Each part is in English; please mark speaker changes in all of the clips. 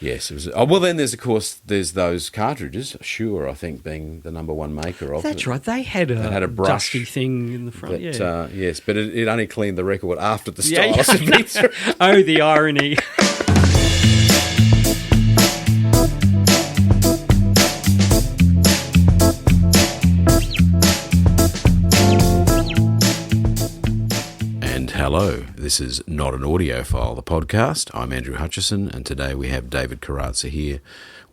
Speaker 1: Yes, it was. Oh, well, then there's those cartridges. Sure, I think being the number one maker of.
Speaker 2: That's right. They had a
Speaker 1: brush
Speaker 2: dusty thing in the front.
Speaker 1: Yes, but it only cleaned the record after the
Speaker 2: Yeah,
Speaker 1: stylus.
Speaker 2: Oh, the irony.
Speaker 1: Hello, this is Not an Audiophile, the podcast. I'm Andrew Hutchison, and today we have David Karatza here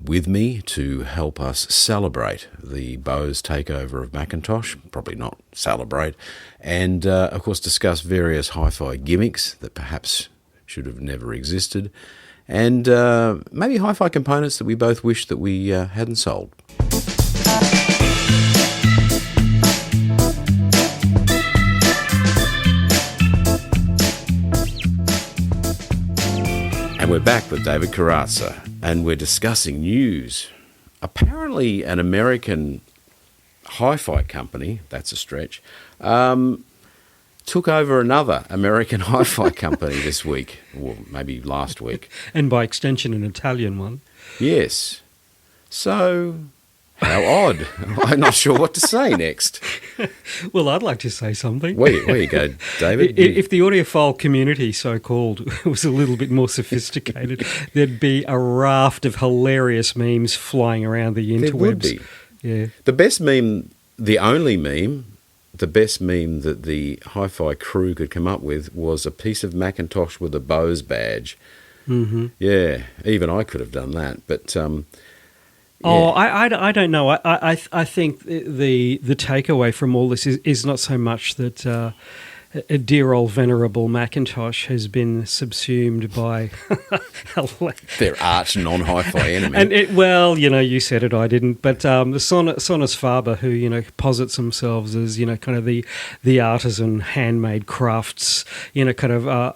Speaker 1: with me to help us celebrate the Bose takeover of McIntosh, probably not celebrate, and of course discuss various hi-fi gimmicks that perhaps should have never existed, and maybe hi-fi components that we both wish that we hadn't sold. And we're back with David Karatza, and we're discussing news. Apparently an American hi-fi company, that's a stretch, took over another American hi-fi company this week, or maybe last week.
Speaker 2: And by extension, an Italian one.
Speaker 1: Yes. So, how odd. I'm not sure what to say next.
Speaker 2: Well, I'd like to say something.
Speaker 1: Where you go, David?
Speaker 2: If the audiophile community, so-called, was a little bit more sophisticated, there'd be a raft of hilarious memes flying around the interwebs.
Speaker 1: There would be.
Speaker 2: Yeah.
Speaker 1: The best meme, the only meme, the best meme that the hi-fi crew could come up with was a piece of McIntosh with a Bose badge.
Speaker 2: Mm-hmm.
Speaker 1: Yeah, even I could have done that, but... Yeah.
Speaker 2: Oh, I don't know. I think the takeaway from all this is not so much that a dear old venerable McIntosh has been subsumed by
Speaker 1: their arch non-hi-fi enemy.
Speaker 2: And you said it, I didn't. But the Sonus Faber, who posits themselves as kind of the artisan handmade crafts, kind of a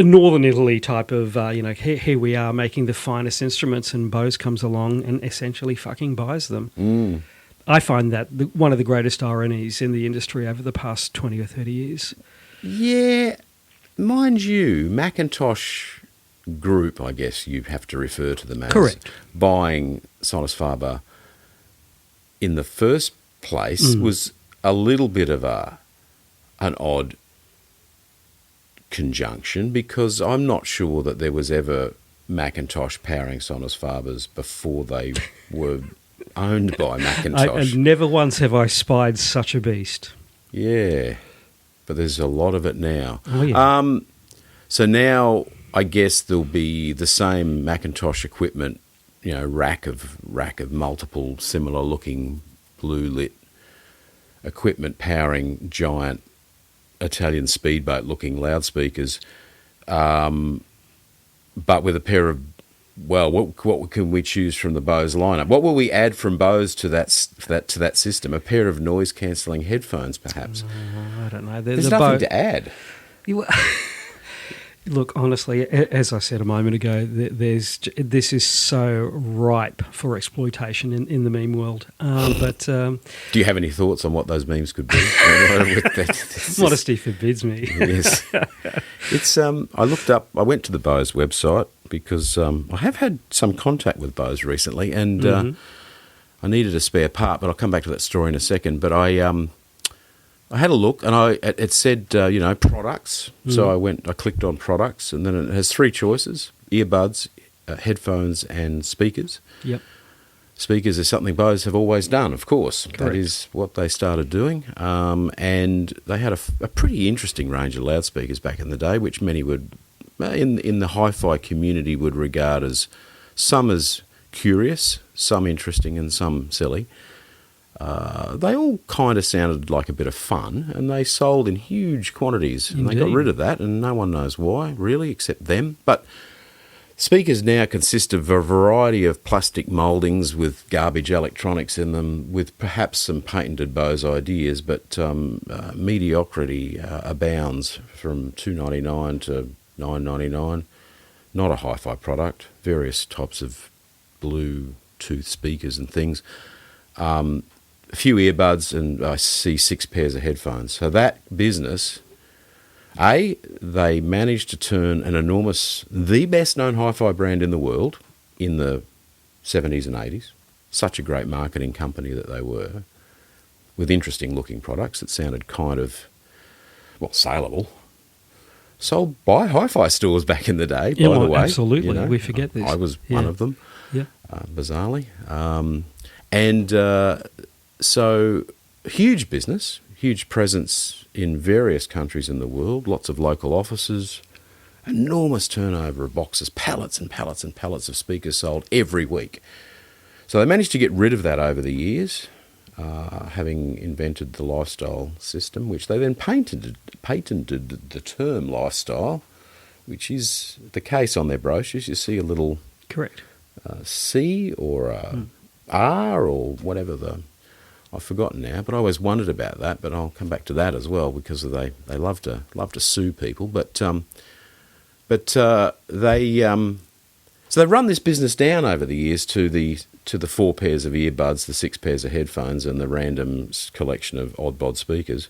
Speaker 2: northern Italy type of here we are making the finest instruments, and Bose comes along and essentially fucking buys them.
Speaker 1: Mm.
Speaker 2: I find that one of the greatest ironies in the industry over the past 20 or 30 years.
Speaker 1: Yeah, mind you, Macintosh Group, I guess you have to refer to them as.
Speaker 2: Correct.
Speaker 1: Buying Sonus Faber in the first place was a little bit of an odd conjunction, because I'm not sure that there was ever Macintosh powering Sonus Fabers before they were owned by Macintosh.
Speaker 2: And never once have I spied such a beast.
Speaker 1: Yeah, but there's a lot of it now.
Speaker 2: Oh, yeah.
Speaker 1: So now I guess there'll be the same Macintosh equipment, rack of multiple similar-looking blue-lit equipment powering giant Italian speedboat-looking loudspeakers, but with a pair of what can we choose from the Bose lineup? What will we add from Bose to that system? A pair of noise-cancelling headphones, perhaps?
Speaker 2: I don't know.
Speaker 1: There's nothing to add.
Speaker 2: Look, honestly, as I said a moment ago, this is so ripe for exploitation in the meme world. Do
Speaker 1: you have any thoughts on what those memes could be?
Speaker 2: Modesty forbids me.
Speaker 1: Yes, it's. I looked up. I went to the Bose website because I have had some contact with Bose recently, and I needed a spare part. But I'll come back to that story in a second. But I had a look, and it said, products. So I clicked on products, and then it has three choices: earbuds, headphones, and speakers.
Speaker 2: Yep.
Speaker 1: Speakers is something Bose have always done, of course.
Speaker 2: Correct.
Speaker 1: That is what they started doing. And they had a pretty interesting range of loudspeakers back in the day, which many would, in the hi-fi community, would regard as some as curious, some interesting, and some silly. They all kind of sounded like a bit of fun, and they sold in huge quantities. And
Speaker 2: Indeed.
Speaker 1: they got rid of that, and no one knows why, really, except them. But speakers now consist of a variety of plastic mouldings with garbage electronics in them, with perhaps some patented Bose ideas, but mediocrity abounds from $2.99 to $9.99. Not a hi-fi product. Various types of Bluetooth speakers and things. A few earbuds, and I see 6 pairs of headphones. So that business, they managed to turn an enormous, the best-known hi-fi brand in the world, in the 70s and 80s. Such a great marketing company that they were, with interesting looking products that sounded kind of, well, saleable. Sold by HiFi stores back in the day, by the way.
Speaker 2: Absolutely,
Speaker 1: you know.
Speaker 2: we forget this.
Speaker 1: I was one of them, bizarrely. So huge business, huge presence in various countries in the world, lots of local offices, enormous turnover of boxes, pallets and pallets and pallets of speakers sold every week. So they managed to get rid of that over the years, having invented the lifestyle system, which they then patented the term lifestyle, which is the case on their brochures. You see a little
Speaker 2: correct
Speaker 1: C or a R or whatever I've forgotten now, but I always wondered about that. But I'll come back to that as well, because they love to sue people. So they've run this business down over the years to the 4 pairs of earbuds, the 6 pairs of headphones, and the random collection of odd-bod speakers.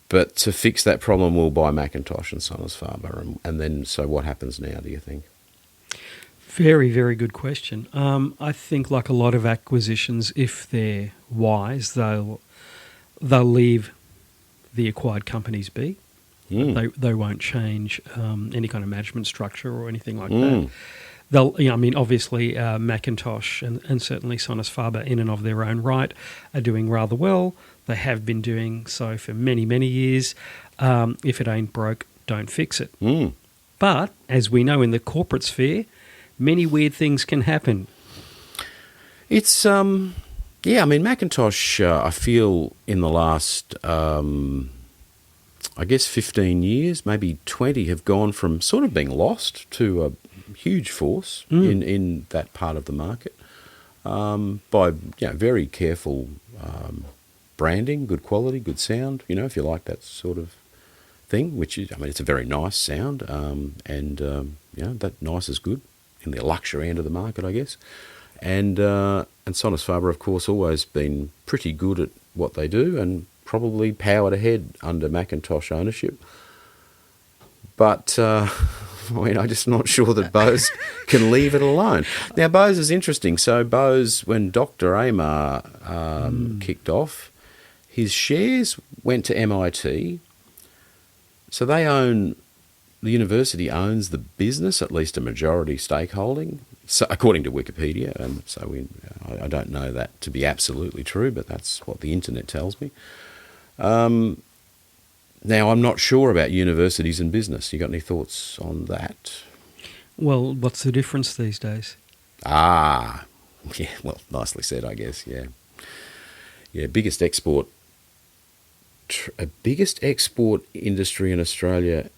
Speaker 1: But to fix that problem, we'll buy McIntosh and Sonos Faber. And then, so what happens now, do you think?
Speaker 2: Very, very good question. I think, like a lot of acquisitions, if they're wise, they'll leave the acquired companies be. They won't change any kind of management structure or anything like that. They'll, obviously McIntosh and certainly Sonos Faber, in and of their own right, are doing rather well. They have been doing so for many, many years. If it ain't broke, don't fix it. But as we know in the corporate sphere, many weird things can happen.
Speaker 1: It's McIntosh, I feel in the last 15 years, maybe 20, have gone from sort of being lost to a huge force in that part of the market by very careful branding, good quality, good sound, if you like that sort of thing, which is, it's a very nice sound, that nice is good in the luxury end of the market, I guess. And Sonos Faber, of course, always been pretty good at what they do and probably powered ahead under McIntosh ownership. But, I'm just not sure that Bose can leave it alone. Now, Bose is interesting. So Bose, when Dr. Amar kicked off, his shares went to MIT. So the university owns the business, at least a majority stakeholding, so according to Wikipedia. And so I don't know that to be absolutely true, but that's what the internet tells me. Now, I'm not sure about universities and business. You got any thoughts on that?
Speaker 2: Well, what's the difference these days?
Speaker 1: Yeah, well, nicely said, I guess, yeah. Yeah, biggest export industry in Australia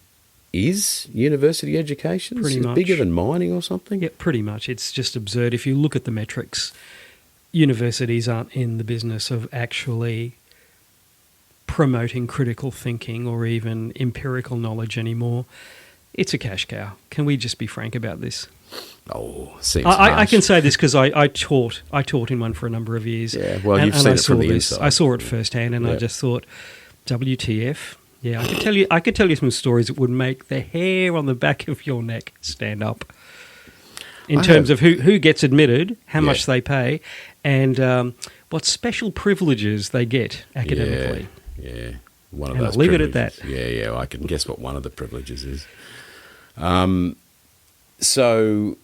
Speaker 1: is university education?
Speaker 2: Pretty much.
Speaker 1: Bigger than mining or something?
Speaker 2: Yeah, pretty much. It's just absurd. If you look at the metrics, universities aren't in the business of actually promoting critical thinking or even empirical knowledge anymore. It's a cash cow. Can we just be frank about this?
Speaker 1: Oh, seems
Speaker 2: I can say this because I taught in one for a number of years.
Speaker 1: Yeah, well, you've seen it from the inside.
Speaker 2: I saw it firsthand, and I just thought, WTF? Yeah, I could tell you some stories that would make the hair on the back of your neck stand up. In terms of who gets admitted, how much they pay, and what special privileges they get academically.
Speaker 1: Yeah, one of
Speaker 2: and
Speaker 1: those.
Speaker 2: I'll leave it at that.
Speaker 1: Yeah, I can guess what one of the privileges is. So,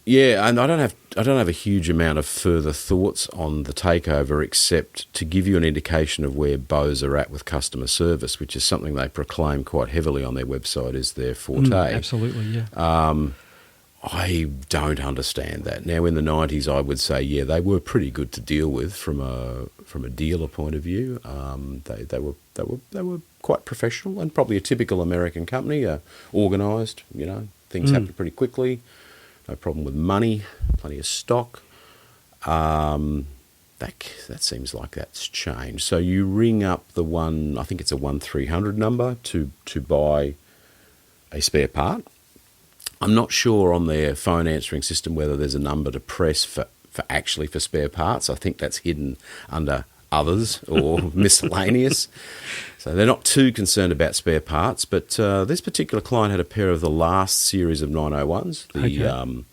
Speaker 1: yeah, and I don't have a huge amount of further thoughts on the takeover, except to give you an indication of where Bose are at with customer service, which is something they proclaim quite heavily on their website is their forte.
Speaker 2: Absolutely, yeah.
Speaker 1: I don't understand that. Now, in the 90s, I would say, yeah, they were pretty good to deal with from a dealer point of view. They were quite professional and probably a typical American company, organised. Things happen pretty quickly. No problem with money. Plenty of stock. That seems like that's changed. So you ring up I think it's a 1300 number to buy a spare part. I'm not sure on their phone answering system whether there's a number to press for spare parts. I think that's hidden under others or miscellaneous. So they're not too concerned about spare parts. But this particular client had a pair of the last series of 901s, the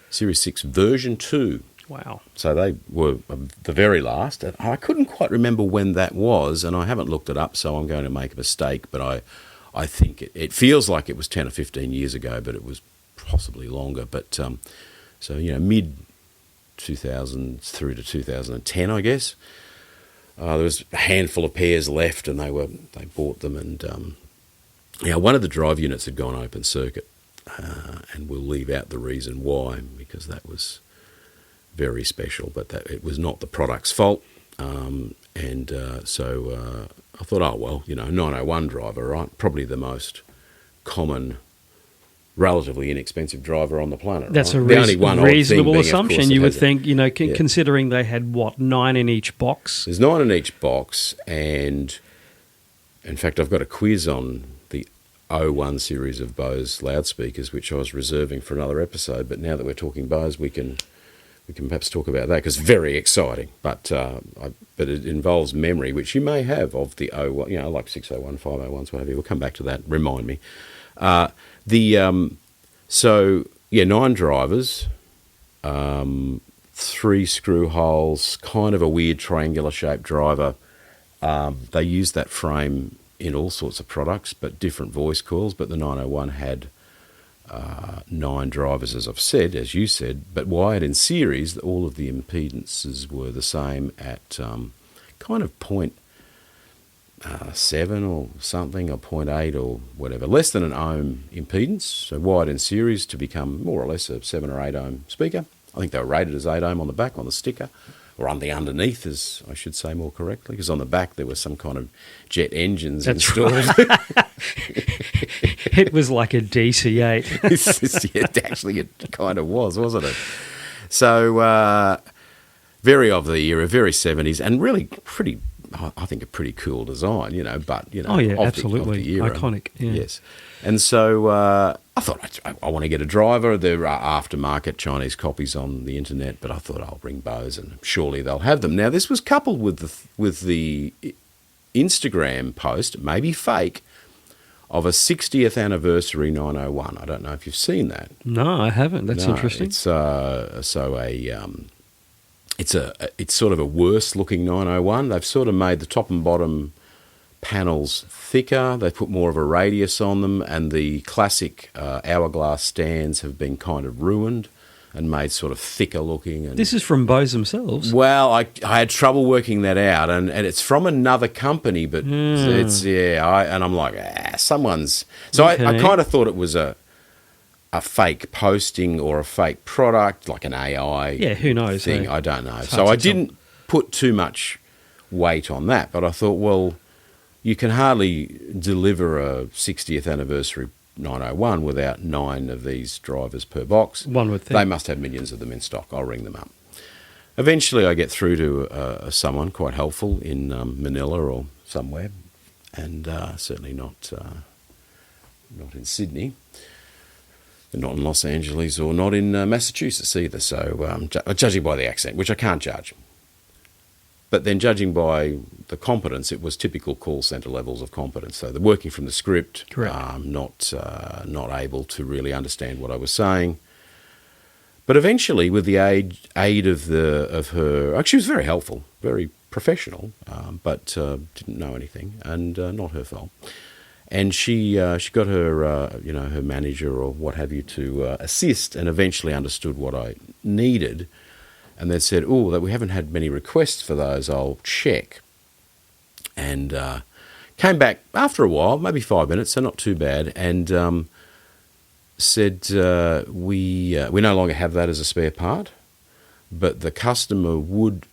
Speaker 1: Series 6 version 2.
Speaker 2: Wow.
Speaker 1: So they were the very last. I couldn't quite remember when that was, and I haven't looked it up, so I'm going to make a mistake. But I think it feels like it was 10 or 15 years ago, but it was possibly longer. But so, mid 2000s through to 2010, I guess. There was a handful of pairs left, and they bought them. And one of the drive units had gone open circuit, and we'll leave out the reason why, because that was very special, but that it was not the product's fault. So I thought, 901 driver, right? Probably the most common, relatively inexpensive driver on the planet.
Speaker 2: That's
Speaker 1: right?
Speaker 2: a
Speaker 1: The only one
Speaker 2: reasonable
Speaker 1: odd thing being,
Speaker 2: assumption.
Speaker 1: of course,
Speaker 2: You would think, considering they had, 9 in each box?
Speaker 1: There's 9 in each box, and in fact, I've got a quiz on the 01 series of Bose loudspeakers, which I was reserving for another episode, but now that we're talking Bose, we can perhaps talk about that, because it's very exciting. But it involves memory, which you may have of the 01, like 601, 501s, whatever. We'll come back to that. Remind me. 9 drivers, 3 screw holes, kind of a weird triangular shaped driver. They used that frame in all sorts of products, but different voice coils. But the 901 had 9 drivers, as you said, but wired in series. All of the impedances were the same at kind of 0.7 or something, or 0.8 or whatever, less than an ohm impedance. So wired in series to become more or less a 7 or 8 ohm speaker. I think they were rated as 8 ohm on the back, on the sticker, or on the underneath, as I should say more correctly, because on the back there were some kind of jet engines installed.
Speaker 2: Right. It was like a DC-8.
Speaker 1: Actually, it kind of was, wasn't it? So, very of the era, very 70s, and really pretty, I think, a pretty cool design, but,
Speaker 2: Oh, yeah,
Speaker 1: of
Speaker 2: absolutely.
Speaker 1: The era.
Speaker 2: Iconic, yeah.
Speaker 1: Yes. And so I thought, I want to get a driver. There are aftermarket Chinese copies on the internet, but I thought I'll bring Bose, and surely they'll have them. Now, this was coupled with the Instagram post, maybe fake, of a 60th anniversary 901. I don't know if you've seen that.
Speaker 2: No, I haven't. That's interesting.
Speaker 1: It's it's sort of a worse looking 901. They've sort of made the top and bottom panels thicker. They've put more of a radius on them, and the classic hourglass stands have been kind of ruined and made sort of thicker looking. And
Speaker 2: this is from Bose themselves.
Speaker 1: Well, I had trouble working that out, and it's from another company, but and I'm like, someone's. So okay. I kind of thought it was a fake posting or a fake product, like an AI.
Speaker 2: Yeah, who knows?
Speaker 1: Thing. I don't know. So I didn't put too much weight on that, but I thought, well, you can hardly deliver a 60th anniversary 901 without 9 of these drivers per box.
Speaker 2: One would think.
Speaker 1: They must have millions of them in stock. I'll ring them up. Eventually I get through to someone quite helpful in Manila or somewhere, and certainly not in Sydney, not in Los Angeles, or not in Massachusetts either. So judging by the accent, which I can't judge, but then judging by the competence, it was typical call centre levels of competence. So they're working from the script, not able to really understand what I was saying. But eventually, with the aid of her, actually, she was very helpful, very professional, but didn't know anything, and not her fault. And she got her her manager or what have you to assist, and eventually understood what I needed. And they said, that we haven't had many requests for those, I'll check. And came back after a while, maybe 5 minutes, so not too bad, and said, we no longer have that as a spare part, but the customer would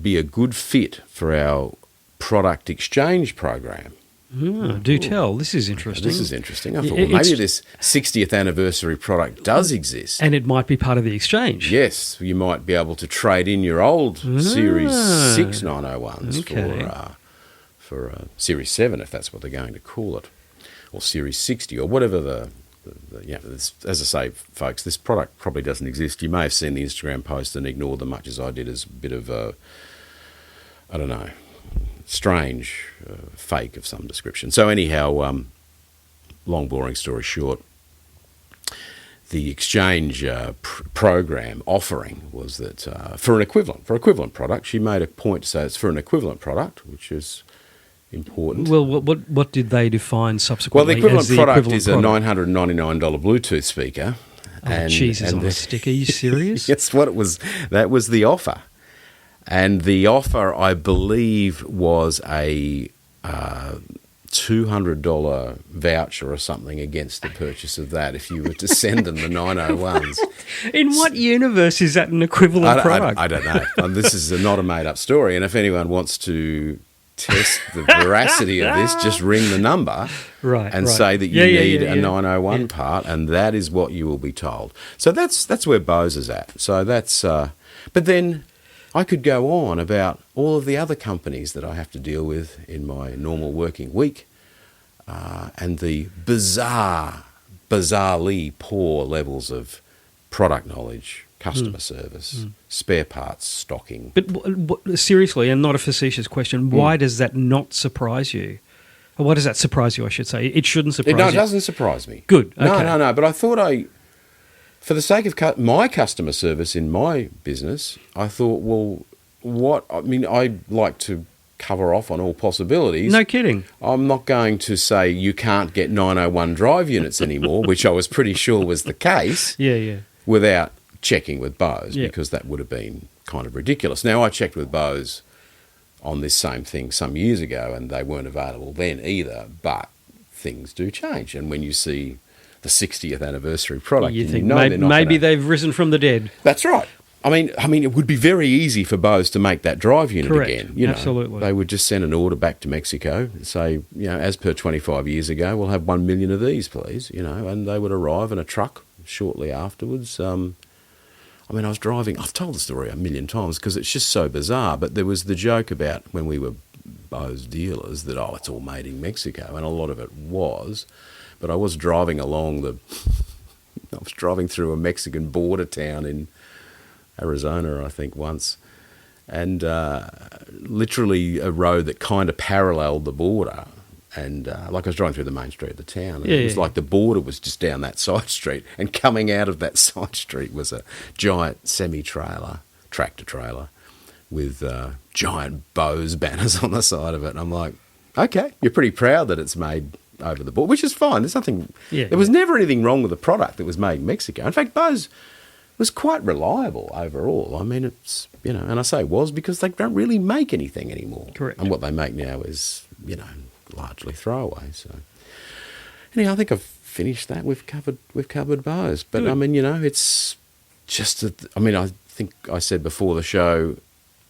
Speaker 1: be a good fit for our product exchange program.
Speaker 2: Do tell. This is interesting.
Speaker 1: This is interesting. I thought, maybe this 60th anniversry product does exist.
Speaker 2: And it might be part of the exchange.
Speaker 1: Yes, you might be able to trade in your old Series 6 901s for Series 7, if that's what they're going to call it, or Series 60, or whatever as I say, folks, this product probably doesn't exist. You may have seen the Instagram post and ignored them much as I did, as a bit of I don't know, strange fake of some description. So anyhow, long boring story short, the exchange program offering was that for an equivalent product, she made a point to say it's for an equivalent product, which is important.
Speaker 2: Well, what did they define
Speaker 1: Well,
Speaker 2: subsequently?
Speaker 1: the equivalent
Speaker 2: as the
Speaker 1: product
Speaker 2: equivalent
Speaker 1: is a $999 Bluetooth speaker.
Speaker 2: Oh, Jesus, on a stick. Are you serious?
Speaker 1: Yes, what it was. That was the offer, and the offer, I believe, was a $200 voucher or something against the purchase of that if you were to send them the 901s.
Speaker 2: In what universe is that an equivalent product?
Speaker 1: I don't know. This is not a made-up story, and if anyone wants to test the veracity of this, just ring the number and say that you need a 901 part, and that is what you will be told. So that's where Bose is at. So that's but then I could go on about all of the other companies that I have to deal with in my normal working week, and the bizarrely poor levels of product knowledge, customer service, spare parts, stocking.
Speaker 2: But seriously, and not a facetious question, why does that not surprise you? Or why does that surprise you, I should say? It shouldn't surprise you.
Speaker 1: No, it doesn't surprise me.
Speaker 2: Good. Okay.
Speaker 1: No. But I thought for the sake of my customer service in my business, I thought, well, I like to cover off on all possibilities.
Speaker 2: No kidding.
Speaker 1: I'm not going to say you can't get 901 drive units anymore, which I was pretty sure was the case.
Speaker 2: Yeah.
Speaker 1: Without checking with Bose, because that would have been kind of ridiculous. Now, I checked with Bose on this same thing some years ago, and they weren't available then either, but things do change. And when you see the 60th anniversary product,
Speaker 2: you think maybe they've risen from the dead.
Speaker 1: That's right. I mean, it would be very easy for Bose to make that drive unit again.
Speaker 2: Absolutely.
Speaker 1: They would just send an order back to Mexico and say, as per 25 years ago, we'll have 1 million of these, please, and they would arrive in a truck shortly afterwards. I've told the story 1 million times because it's just so bizarre, but there was the joke about when we were Bose dealers that, it's all made in Mexico, and a lot of it was, but I was driving through a Mexican border town in Arizona, I think, once, and literally a road that kind of paralleled the border. And I was driving through the main street of the town, and it was like the border was just down that side street, and coming out of that side street was a giant semi-trailer, tractor trailer, with giant Bose banners on the side of it. And I'm like, okay, you're pretty proud that it's made over the border, which is fine. There's nothing. There was never anything wrong with the product that was made in Mexico. In fact, Bose was quite reliable overall. I mean, it's and I say was because they don't really make anything anymore.
Speaker 2: Correct.
Speaker 1: And what they make now is largely throwaway. So anyhow, I think I've finished that. We've covered Bose, but good. It's just I think I said before the show,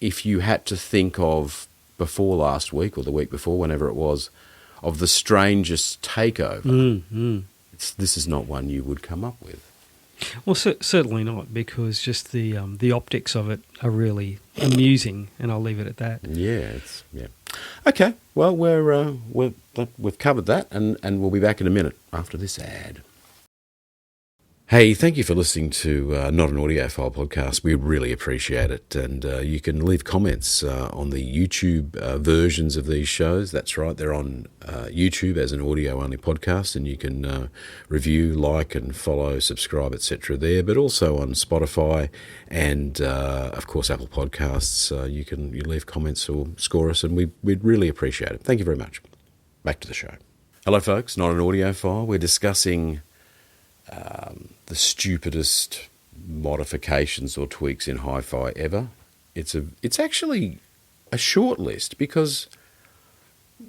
Speaker 1: if you had to think of before last week or the week before, whenever it was, of the strangest takeover, this is not one you would come up with.
Speaker 2: Well, certainly not, because just the optics of it are really amusing, and I'll leave it at that.
Speaker 1: Yeah. Okay, well, we've covered that, and we'll be back in a minute after this ad. Hey, thank you for listening to Not an Audiophile podcast. We really appreciate it. And you can leave comments on the YouTube versions of these shows. That's right, they're on YouTube as an audio-only podcast, and you can review, like and follow, subscribe, etc. there, but also on Spotify and, of course, Apple Podcasts. You leave comments or score us, and we'd really appreciate it. Thank you very much. Back to the show. Hello, folks. Not an Audiophile. We're discussing the stupidest modifications or tweaks in HiFi ever. It's actually a short list, because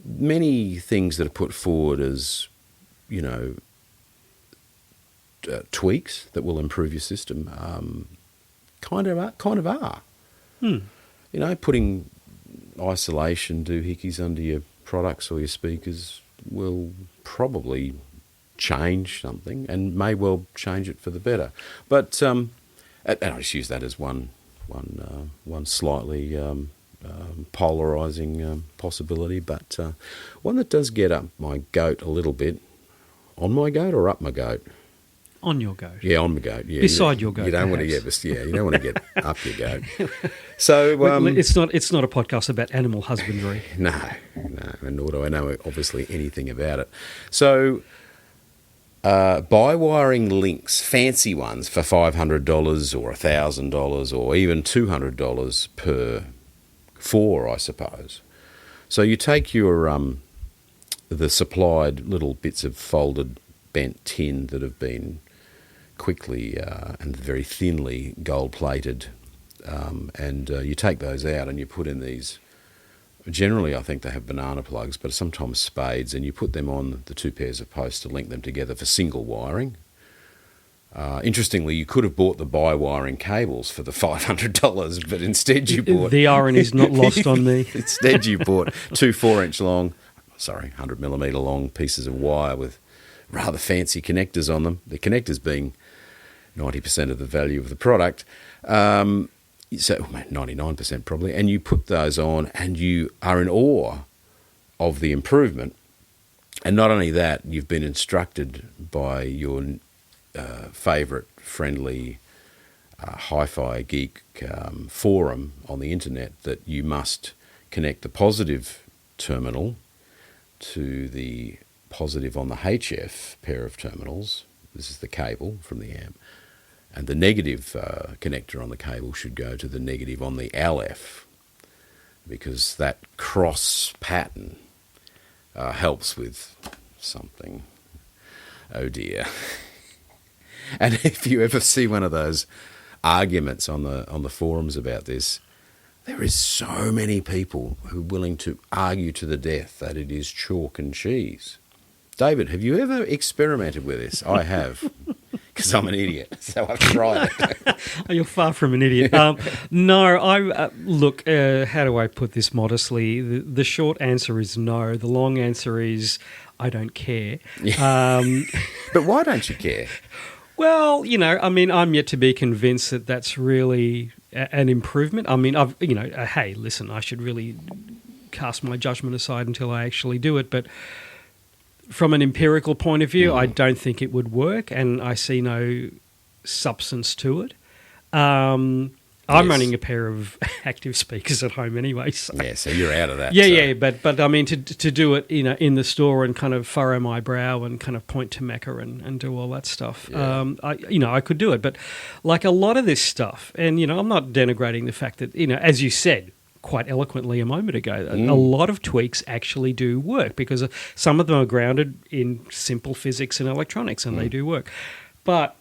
Speaker 1: many things that are put forward as tweaks that will improve your system kind of are. Putting isolation doohickeys under your products or your speakers will probably change something, and may well change it for the better. But and I just use that as one slightly polarising possibility, but one that does get up my goat a little bit. On my goat or up my goat?
Speaker 2: On your goat.
Speaker 1: Yeah, on the goat. Yeah,
Speaker 2: Beside your goat,
Speaker 1: You don't want to
Speaker 2: perhaps.
Speaker 1: you don't want to get up your goat. So
Speaker 2: It's not a podcast about animal husbandry.
Speaker 1: no, and nor do I know obviously anything about it. So by-wiring links, fancy ones for $500 or $1,000 or even $200 per 4, I suppose. So you take your the supplied little bits of folded bent tin that have been quickly and very thinly gold-plated, and you take those out and you put in these. Generally, I think they have banana plugs, but sometimes spades, and you put them on the 2 pairs of posts to link them together for single wiring. Interestingly, you could have bought the bi-wiring cables for the $500, but instead you bought...
Speaker 2: The irony's not lost on me.
Speaker 1: Instead you bought 2 100 millimetre long pieces of wire with rather fancy connectors on them, the connectors being 90% of the value of the product. So 99% probably, and you put those on and you are in awe of the improvement. And not only that, you've been instructed by your favourite friendly HiFi geek forum on the internet that you must connect the positive terminal to the positive on the HF pair of terminals. This is the cable from the amp. And the negative connector on the cable should go to the negative on the LF, because that cross pattern helps with something. Oh dear. And if you ever see one of those arguments on the forums about this, there is so many people who are willing to argue to the death that it is chalk and cheese. David, have you ever experimented with this? I have. Because I'm an idiot, so I've tried it.
Speaker 2: You're far from an idiot. No, look, how do I put this modestly? The short answer is no. The long answer is I don't care.
Speaker 1: But why don't you care?
Speaker 2: Well, I'm yet to be convinced that that's really an improvement. I mean, hey, listen, I should really cast my judgment aside until I actually do it, but from an empirical point of view, I don't think it would work, and I see no substance to it. I'm running a pair of active speakers at home anyway. So.
Speaker 1: Yeah, so you're out of that.
Speaker 2: Yeah, but I mean, to do it, in the store and kind of furrow my brow and kind of point to Mecca and do all that stuff.
Speaker 1: Yeah.
Speaker 2: I could do it, but like a lot of this stuff, and I'm not denigrating the fact that as you said quite eloquently a moment ago, a lot of tweaks actually do work because some of them are grounded in simple physics and electronics, and they do work. But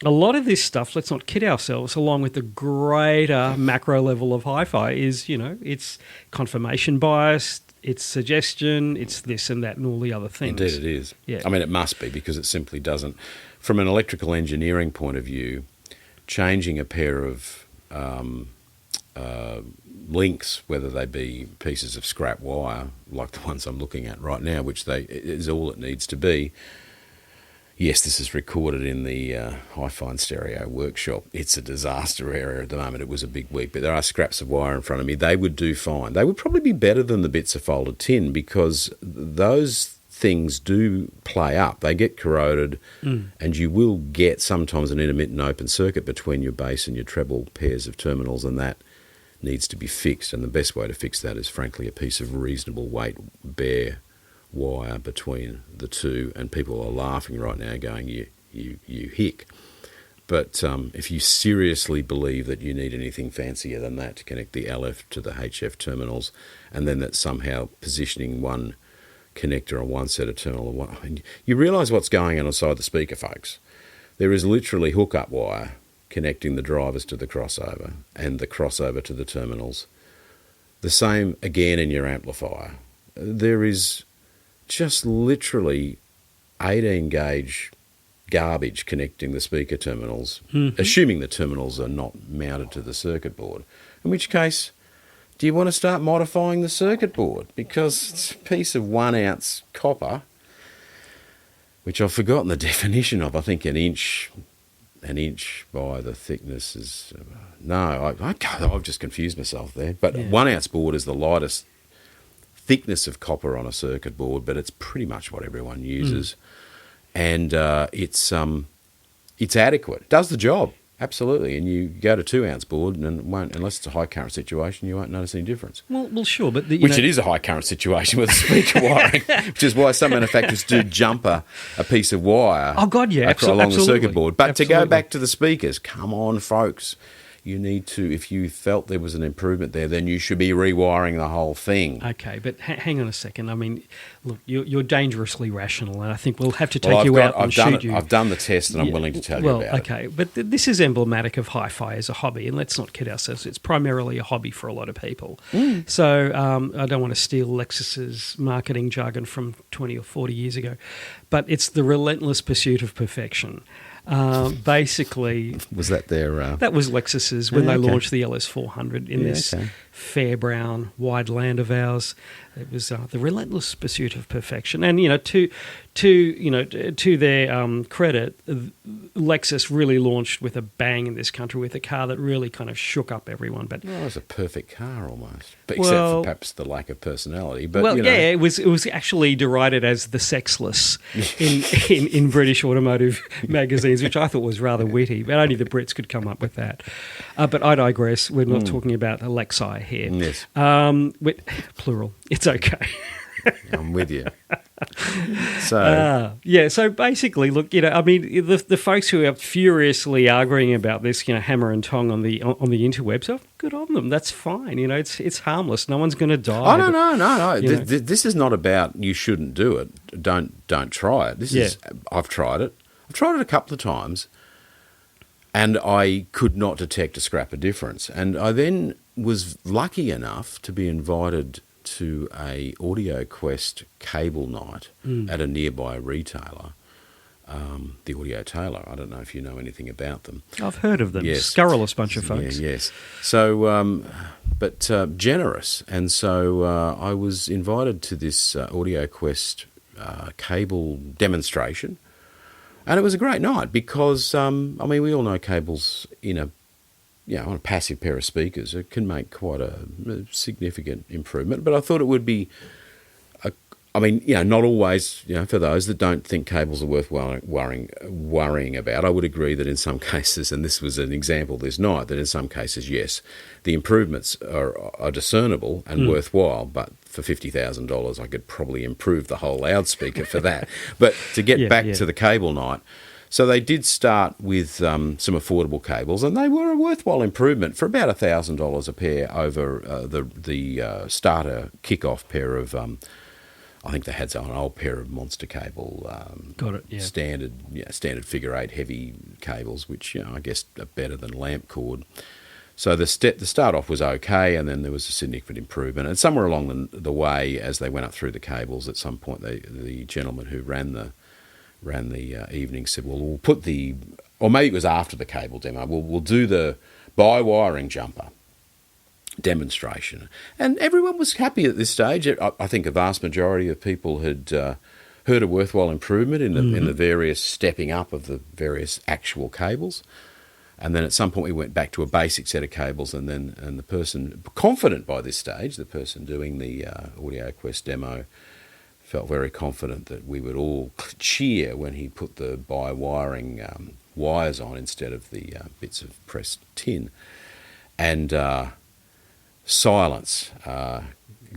Speaker 2: a lot of this stuff, let's not kid ourselves, along with the greater macro level of HiFi is, it's confirmation bias, it's suggestion, it's this and that and all the other things.
Speaker 1: Indeed it is.
Speaker 2: Yeah.
Speaker 1: I mean, it must be, because it simply doesn't. From an electrical engineering point of view, changing a pair of links, whether they be pieces of scrap wire, like the ones I'm looking at right now, which is all it needs to be. Yes, this is recorded in the HiFi and Stereo workshop. It's a disaster area at the moment. It was a big week, but there are scraps of wire in front of me. They would do fine. They would probably be better than the bits of folded tin, because those things do play up. They get corroded, and you will get sometimes an intermittent open circuit between your bass and your treble pairs of terminals, and that needs to be fixed. And the best way to fix that is, frankly, a piece of reasonable weight bare wire between the two. And people are laughing right now going, you hick. But if you seriously believe that you need anything fancier than that to connect the LF to the HF terminals, and then that somehow positioning one connector on one set of terminal, you realise what's going on inside the speaker, folks. There is literally hookup wire connecting the drivers to the crossover and the crossover to the terminals. The same again in your amplifier. There is just literally 18 gauge garbage connecting the speaker terminals, assuming the terminals are not mounted to the circuit board, in which case, do you want to start modifying the circuit board? Because it's a piece of 1 ounce copper, which I've forgotten the definition of. I think an inch by the thickness is... I've just confused myself there. But 1 ounce board is the lightest thickness of copper on a circuit board, but it's pretty much what everyone uses. And it's it's adequate. It does the job, absolutely. And you go to 2-ounce board, and it won't, unless it's a high current situation, you won't notice any difference.
Speaker 2: Well, sure, but
Speaker 1: Which it is a high current situation with speaker wiring, which is why some manufacturers do jump a piece of wire.
Speaker 2: Oh God, yeah,
Speaker 1: along the circuit board. But
Speaker 2: absolutely.
Speaker 1: to go back to the speakers, come on, folks. You need to, if you felt there was an improvement there, then you should be rewiring the whole thing.
Speaker 2: Okay, but hang on a second. I mean, look, you're dangerously rational, and I think we'll have to take you out and shoot you.
Speaker 1: I've done the test, and I'm willing to tell you about it.
Speaker 2: Okay, but this is emblematic of hi-fi as a hobby, and let's not kid ourselves. It's primarily a hobby for a lot of people. So I don't want to steal Lexus's marketing jargon from 20 or 40 years ago, but it's the relentless pursuit of perfection. Basically,
Speaker 1: was that their?
Speaker 2: That was Lexus's when they launched the LS400 in this fair brown wide land of ours. It was the relentless pursuit of perfection, and to their credit, Lexus really launched with a bang in this country with a car that really kind of shook up everyone. But
Speaker 1: it was a perfect car almost, but except for perhaps the lack of personality. But
Speaker 2: it was actually derided as the sexless in British automotive magazines, which I thought was rather witty. But only the Brits could come up with that. But I digress. We're not talking about Alexi here.
Speaker 1: Yes.
Speaker 2: Plural. It's okay.
Speaker 1: I'm with you. So
Speaker 2: basically, look, I mean, the folks who are furiously arguing about this, hammer and tong on the interwebs, oh, good on them. That's fine. It's harmless. No one's going to die.
Speaker 1: Oh no. This is not about you shouldn't do it. Don't try it. This is. I've tried it. I've tried it a couple of times, and I could not detect a scrap of difference. And I then was lucky enough to be invited to a Audio Quest cable night at a nearby retailer, the Audio Tailor. I don't know if you know anything about them.
Speaker 2: I've heard of them.
Speaker 1: Yes.
Speaker 2: Scurrilous bunch of folks.
Speaker 1: Yeah, yes. So, but generous. And so I was invited to this Audio Quest cable demonstration. And it was a great night because, we all know cables on a passive pair of speakers, it can make quite a significant improvement. But I thought it would be, not always, for those that don't think cables are worth worrying about. I would agree that in some cases, and this was an example this night, that in some cases, yes, the improvements are discernible and worthwhile, but for $50,000, I could probably improve the whole loudspeaker for that. But to get back to the cable night, so they did start with some affordable cables, and they were a worthwhile improvement for about $1,000 a pair over the starter kick-off pair of, I think they had an old pair of Monster cable,
Speaker 2: got it, yeah.
Speaker 1: standard figure 8 heavy cables, which I guess are better than lamp cord. So the start off was okay, and then there was a significant improvement. And somewhere along the way, as they went up through the cables, at some point the gentleman who ran the evening said, well, we'll put or maybe it was after the cable demo, we'll do the by-wiring jumper demonstration. And everyone was happy at this stage. I think a vast majority of people had heard a worthwhile improvement in the various stepping up of the various actual cables. And then at some point we went back to a basic set of cables, and the person, confident by this stage, the person doing the Audio Quest demo, felt very confident that we would all cheer when he put the by-wiring wires on instead of the bits of pressed tin. And silence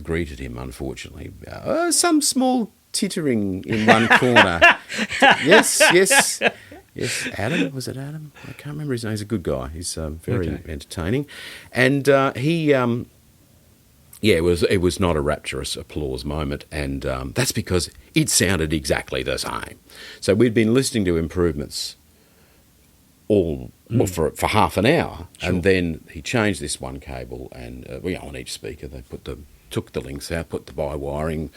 Speaker 1: greeted him, unfortunately. Some small tittering in one corner. Yes, Adam. Was it Adam? I can't remember his name. He's a good guy. He's very entertaining. And he... it was not a rapturous applause moment, and that's because it sounded exactly the same. So we'd been listening to improvements for half an hour, and then he changed this one cable, and on each speaker they took the links out, put the by-wiring,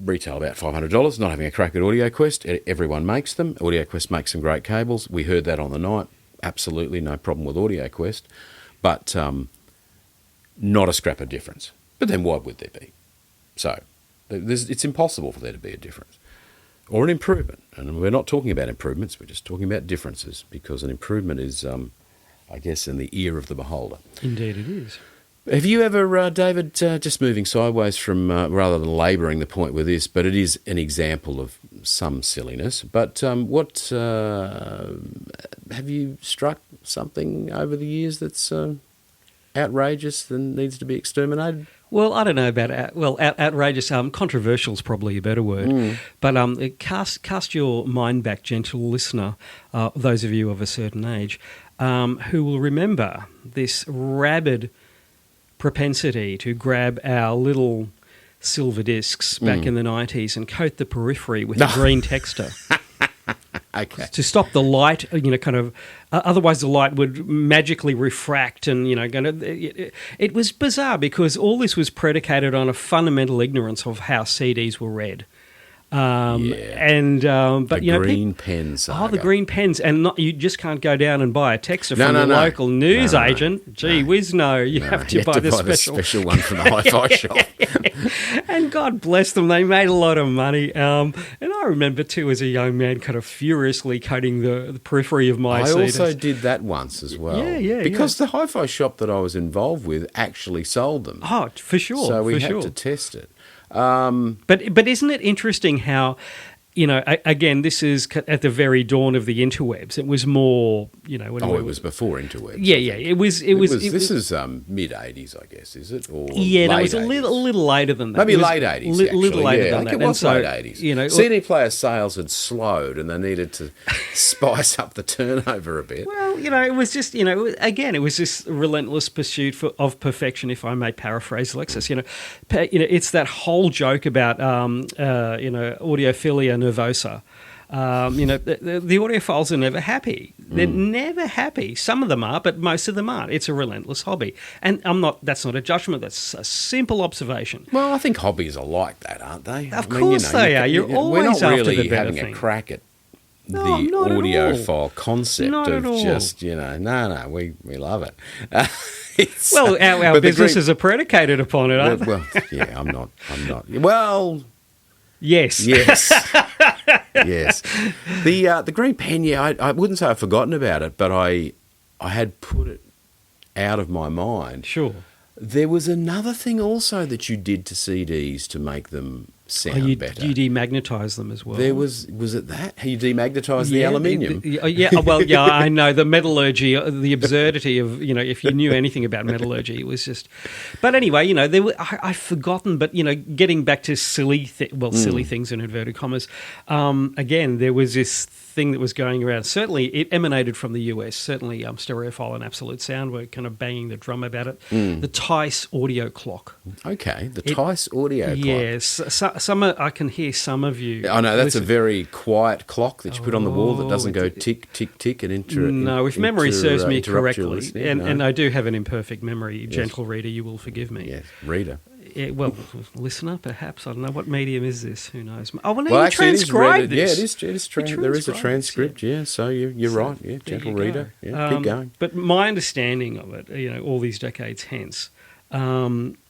Speaker 1: retail about $500. Not having a crack at Audio Quest, everyone makes them. Audio Quest makes some great cables. We heard that on the night. Absolutely no problem with Audio Quest, but not a scrap of difference. But then why would there be? So it's impossible for there to be a difference or an improvement. And we're not talking about improvements, we're just talking about differences, because an improvement is, I guess, in the ear of the beholder.
Speaker 2: Indeed it is.
Speaker 1: Have you ever, David, just moving sideways from, rather than labouring the point with this, but it is an example of some silliness, but have you struck something over the years that's outrageous and needs to be exterminated?
Speaker 2: Well, I don't know about outrageous. Controversial is probably a better word. But cast your mind back, gentle listener, those of you of a certain age, who will remember this rabid propensity to grab our little silver discs back in the 90s and coat the periphery with a green texture.
Speaker 1: Okay.
Speaker 2: To stop the light, otherwise the light would magically refract and, it was bizarre because all this was predicated on a fundamental ignorance of how CDs were read. But
Speaker 1: the green pens.
Speaker 2: Oh, the green pens, and you just can't go down and buy a texter from the local news agent. Gee whiz, no! You have to buy the
Speaker 1: special one from the Hi-Fi shop.
Speaker 2: And God bless them, they made a lot of money. And I remember too, as a young man, kind of furiously coating the periphery of my CDs.
Speaker 1: I also did that once as well. Because the Hi-Fi shop that I was involved with actually sold them.
Speaker 2: Oh, for sure.
Speaker 1: So we had to test it.
Speaker 2: But isn't it interesting how, again, this is at the very dawn of the interwebs. It was more,
Speaker 1: it was before interwebs.
Speaker 2: Yeah. It was.
Speaker 1: This is mid '80s, I guess, is it? Or
Speaker 2: it was a little later than that.
Speaker 1: Maybe late '80s.
Speaker 2: Little later than that.
Speaker 1: I think it was late '80s. CD player sales had slowed, and they needed to spice up the turnover a bit.
Speaker 2: Well, it was just, again, it was this relentless pursuit of perfection, if I may paraphrase Lexus. It's that whole joke about, audiophilia nervosa. The audiophiles are never happy. They're never happy. Some of them are, but most of them aren't. It's a relentless hobby. And that's not a judgment. That's a simple observation.
Speaker 1: Well, I think hobbies are like that, aren't they?
Speaker 2: Of course they are. You're always after the better thing. We're not really having
Speaker 1: a crack at the audiophile concept of just, we love it.
Speaker 2: Our businesses are predicated upon it, aren't they?
Speaker 1: Well, yeah, I'm not. Well,
Speaker 2: yes.
Speaker 1: Yes. The green pen, I wouldn't say I've forgotten about it, but I had put it out of my mind.
Speaker 2: Sure.
Speaker 1: There was another thing also that you did to CDs to make them sound better.
Speaker 2: You demagnetise them as well.
Speaker 1: Was it that? You demagnetise the aluminium?
Speaker 2: I know. The metallurgy, the absurdity of, if you knew anything about metallurgy, it was just... But anyway, I've forgotten, but, getting back to silly things in inverted commas, again, there was this thing that was going around. Certainly, it emanated from the US. Certainly, Stereophile and Absolute Sound were kind of banging the drum about it. The Tice audio clock.
Speaker 1: Okay, the Tice audio clock.
Speaker 2: Yes. I can hear some of you.
Speaker 1: I know, that's a very quiet clock that you put on the wall that doesn't go tick, tick, tick and
Speaker 2: if memory serves me correctly, and I do have an imperfect memory, gentle reader, you will forgive me.
Speaker 1: Yes, reader.
Speaker 2: Yeah, well, listener, perhaps. I don't know. What medium is this? Who knows? Oh,
Speaker 1: well,
Speaker 2: you transcribe this.
Speaker 1: Yeah, it is. There is a transcript, so you're right. Yeah, gentle reader. Yeah, keep going.
Speaker 2: But my understanding of it, all these decades hence,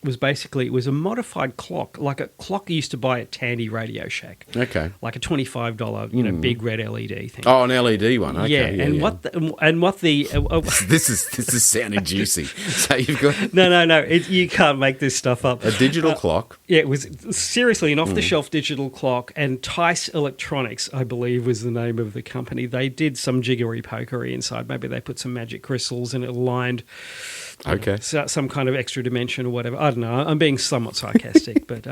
Speaker 2: was basically, it was a modified clock, like a clock you used to buy at Tandy Radio Shack.
Speaker 1: Okay.
Speaker 2: Like a $25, big red LED thing.
Speaker 1: Oh, an LED one. Okay.
Speaker 2: Yeah, what the
Speaker 1: this is sounding juicy. So you've got
Speaker 2: no, you can't make this stuff up.
Speaker 1: A digital clock.
Speaker 2: Yeah, it was seriously an off-the-shelf digital clock, and Tice Electronics, I believe, was the name of the company. They did some jiggery pokery inside. Maybe they put some magic crystals and it aligned.
Speaker 1: Okay.
Speaker 2: Some kind of extra dimension or whatever. I don't know. I'm being somewhat sarcastic, but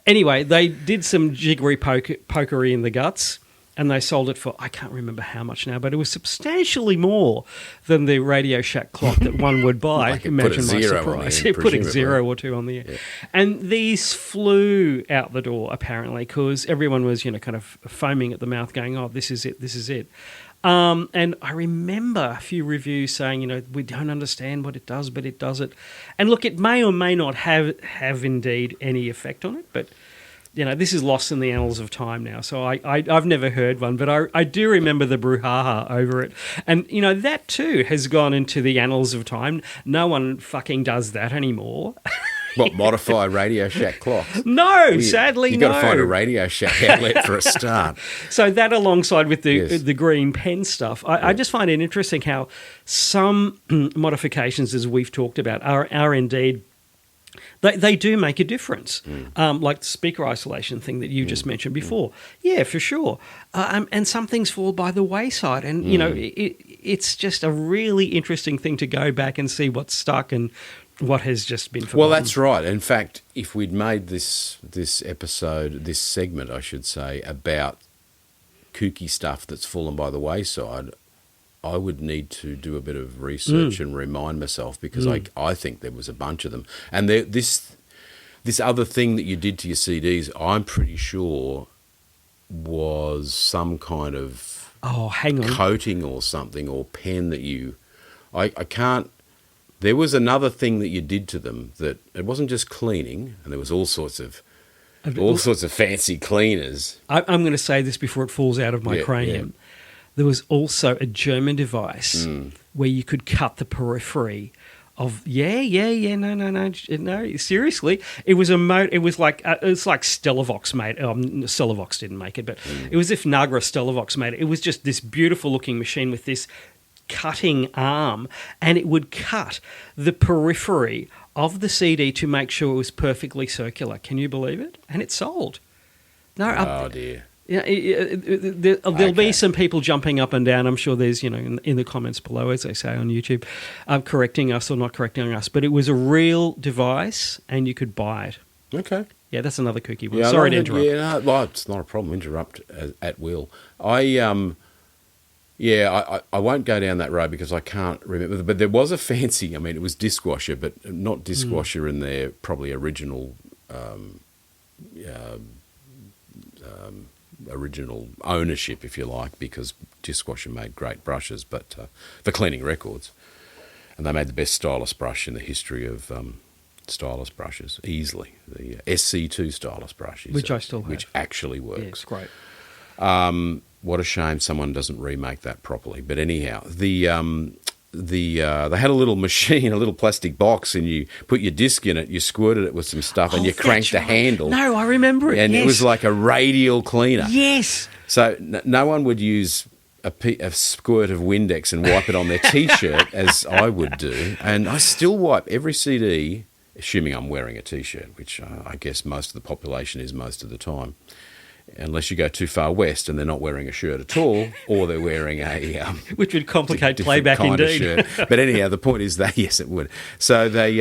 Speaker 2: anyway, they did some jiggery pokery in the guts, and they sold it for, I can't remember how much now, but it was substantially more than the Radio Shack clock that one would buy.
Speaker 1: Like
Speaker 2: imagine my surprise. Putting 0 or 2 on the air. Yeah. And these flew out the door, apparently, because everyone was, kind of foaming at the mouth going, oh, this is it. And I remember a few reviews saying, we don't understand what it does, but it does it. And look, it may or may not have indeed any effect on it, but, this is lost in the annals of time now. So I've never heard one, but I do remember the brouhaha over it. And, that too has gone into the annals of time. No one fucking does that anymore.
Speaker 1: What, modify Radio Shack clocks?
Speaker 2: No, sadly,
Speaker 1: You've
Speaker 2: no.
Speaker 1: got to find a Radio Shack outlet for a start.
Speaker 2: So that alongside with the
Speaker 1: Yes.
Speaker 2: the green pen stuff, I just find it interesting how some modifications, as we've talked about, are indeed... They do make a difference, like the speaker isolation thing that you just mentioned before. Yeah, for sure. And some things fall by the wayside, and you know, it's just a really interesting thing to go back and see what's stuck and what has just been forgotten.
Speaker 1: Well, that's right. In fact, if we'd made this episode, this segment, I should say, about kooky stuff that's fallen by the wayside, I would need to do a bit of research and remind myself, because I think there was a bunch of them. And this other thing that you did to your CDs, I'm pretty sure was some kind of
Speaker 2: hang on,
Speaker 1: coating or something, or pen that you... I can't... There was another thing that you did to them that it wasn't just cleaning, and there was all sorts of fancy cleaners.
Speaker 2: I'm going to say this before it falls out of my cranium.
Speaker 1: Yeah.
Speaker 2: There was also a German device where you could cut the periphery of no, seriously, it was it was like it's like Stellavox made. Stellavox didn't make it, but it was if Nagra Stellavox made it. It was just this beautiful looking machine with this cutting arm, and it would cut the periphery of the CD to make sure it was perfectly circular. Can you believe it? And it sold. No,
Speaker 1: Oh dear.
Speaker 2: Yeah, there'll be some people jumping up and down. I'm sure there's, in the comments below, as they say on YouTube, correcting us or not correcting us. But it was a real device, and you could buy it.
Speaker 1: Okay.
Speaker 2: Yeah, that's another kooky one.
Speaker 1: Yeah,
Speaker 2: Sorry to interrupt.
Speaker 1: Yeah, well, it's not a problem. Interrupt at will. I won't go down that road because I can't remember. But there was a fancy, it was dishwasher, but not dishwasher in their probably original original ownership, if you like, because dishwasher made great brushes, but for cleaning records. And they made the best stylus brush in the history of stylus brushes, easily. The SC2 stylus brush.
Speaker 2: Which I still have.
Speaker 1: Which actually works.
Speaker 2: Yeah, it's great.
Speaker 1: What a shame someone doesn't remake that properly. But anyhow, they had a little machine, a little plastic box, and you put your disc in it, you squirted it with some stuff, and you cranked the handle.
Speaker 2: No, I remember it.
Speaker 1: And it was like a radial cleaner.
Speaker 2: Yes.
Speaker 1: So no one would use a squirt of Windex and wipe it on their T-shirt, as I would do. And I still wipe every CD, assuming I'm wearing a T-shirt, which I guess most of the population is most of the time. Unless you go too far west and they're not wearing a shirt at all, or they're wearing a...
Speaker 2: which would complicate playback
Speaker 1: kind
Speaker 2: indeed.
Speaker 1: Of shirt. But anyhow, the point is that, yes, it would. So they,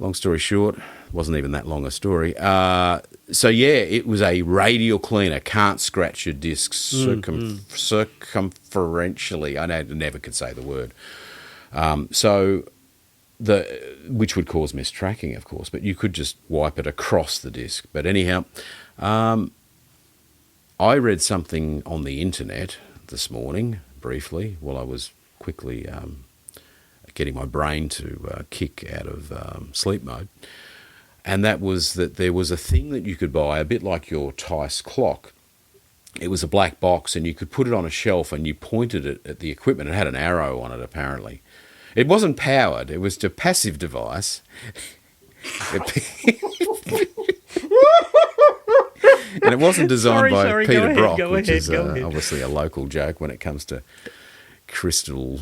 Speaker 1: long story short, wasn't even that long a story. It was a radial cleaner, can't scratch your discs circumferentially. I never could say the word. Which would cause mistracking, of course, but you could just wipe it across the disc. But anyhow... I read something on the internet this morning, briefly, while I was quickly getting my brain to kick out of sleep mode, and that was that there was a thing that you could buy, a bit like your Tice clock. It was a black box, and you could put it on a shelf, and you pointed it at the equipment. It had an arrow on it, apparently. It wasn't powered. It was a passive device. And it wasn't designed by Peter Brock, which is obviously a local joke when it comes to crystal,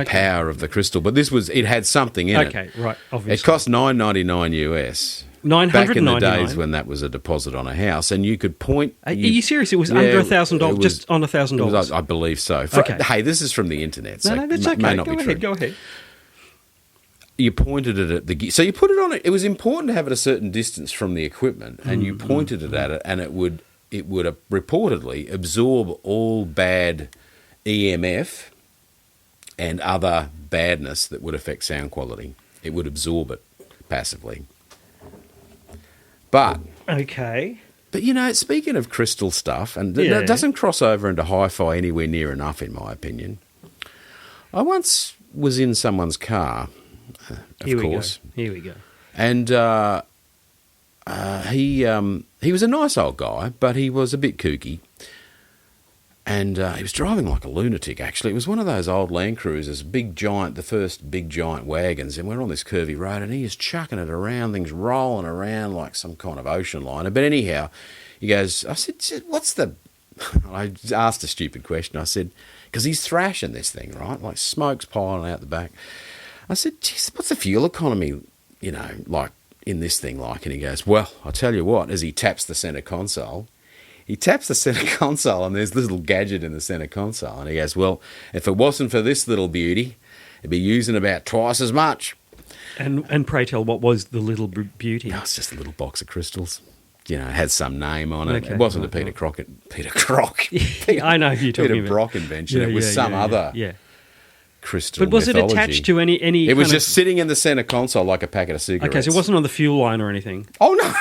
Speaker 1: power of the crystal. But it had something in it.
Speaker 2: Okay, right, obviously.
Speaker 1: It cost $9.99 US. Back in the days when that was a deposit on a house, and you could point...
Speaker 2: Are you serious? It was under $1,000, just on $1,000?
Speaker 1: I believe so.
Speaker 2: Okay.
Speaker 1: Hey, this is from the internet, so
Speaker 2: no, that's okay.
Speaker 1: May not be true.
Speaker 2: Go ahead.
Speaker 1: You pointed it at the gear. So you put it on it. It was important to have it a certain distance from the equipment, and you pointed it at it, and it would reportedly absorb all bad EMF and other badness that would affect sound quality. It would absorb it passively. But
Speaker 2: okay.
Speaker 1: But speaking of crystal stuff, and it doesn't cross over into hi-fi anywhere near enough, in my opinion. I once was in someone's car. Of course.
Speaker 2: Here we go.
Speaker 1: And he was a nice old guy, but he was a bit kooky. And he was driving like a lunatic, actually. It was one of those old Land Cruisers, the first big giant wagons, and we're on this curvy road, and he is chucking it around, things rolling around like some kind of ocean liner. But anyhow, he goes, I said, what's the... I asked a stupid question. I said, because he's thrashing this thing, right? Like smoke's piling out the back. I said, geez, what's the fuel economy, like in this thing like? And he goes, well, I'll tell you what, as he taps the centre console... He taps the centre console and there's this little gadget in the centre console. And he goes, well, if it wasn't for this little beauty, it'd be using about twice as much.
Speaker 2: And pray tell, what was the little beauty?
Speaker 1: No, it's just a little box of crystals. It had some name on it.
Speaker 2: Okay.
Speaker 1: It wasn't a Peter Croc.
Speaker 2: I know who you're talking
Speaker 1: Peter
Speaker 2: about.
Speaker 1: Brock invention. It was some other crystal
Speaker 2: But was
Speaker 1: mythology.
Speaker 2: it attached to any
Speaker 1: It was just sitting in the centre console like a packet of cigarettes.
Speaker 2: Okay, so it wasn't on the fuel line or anything?
Speaker 1: Oh, no.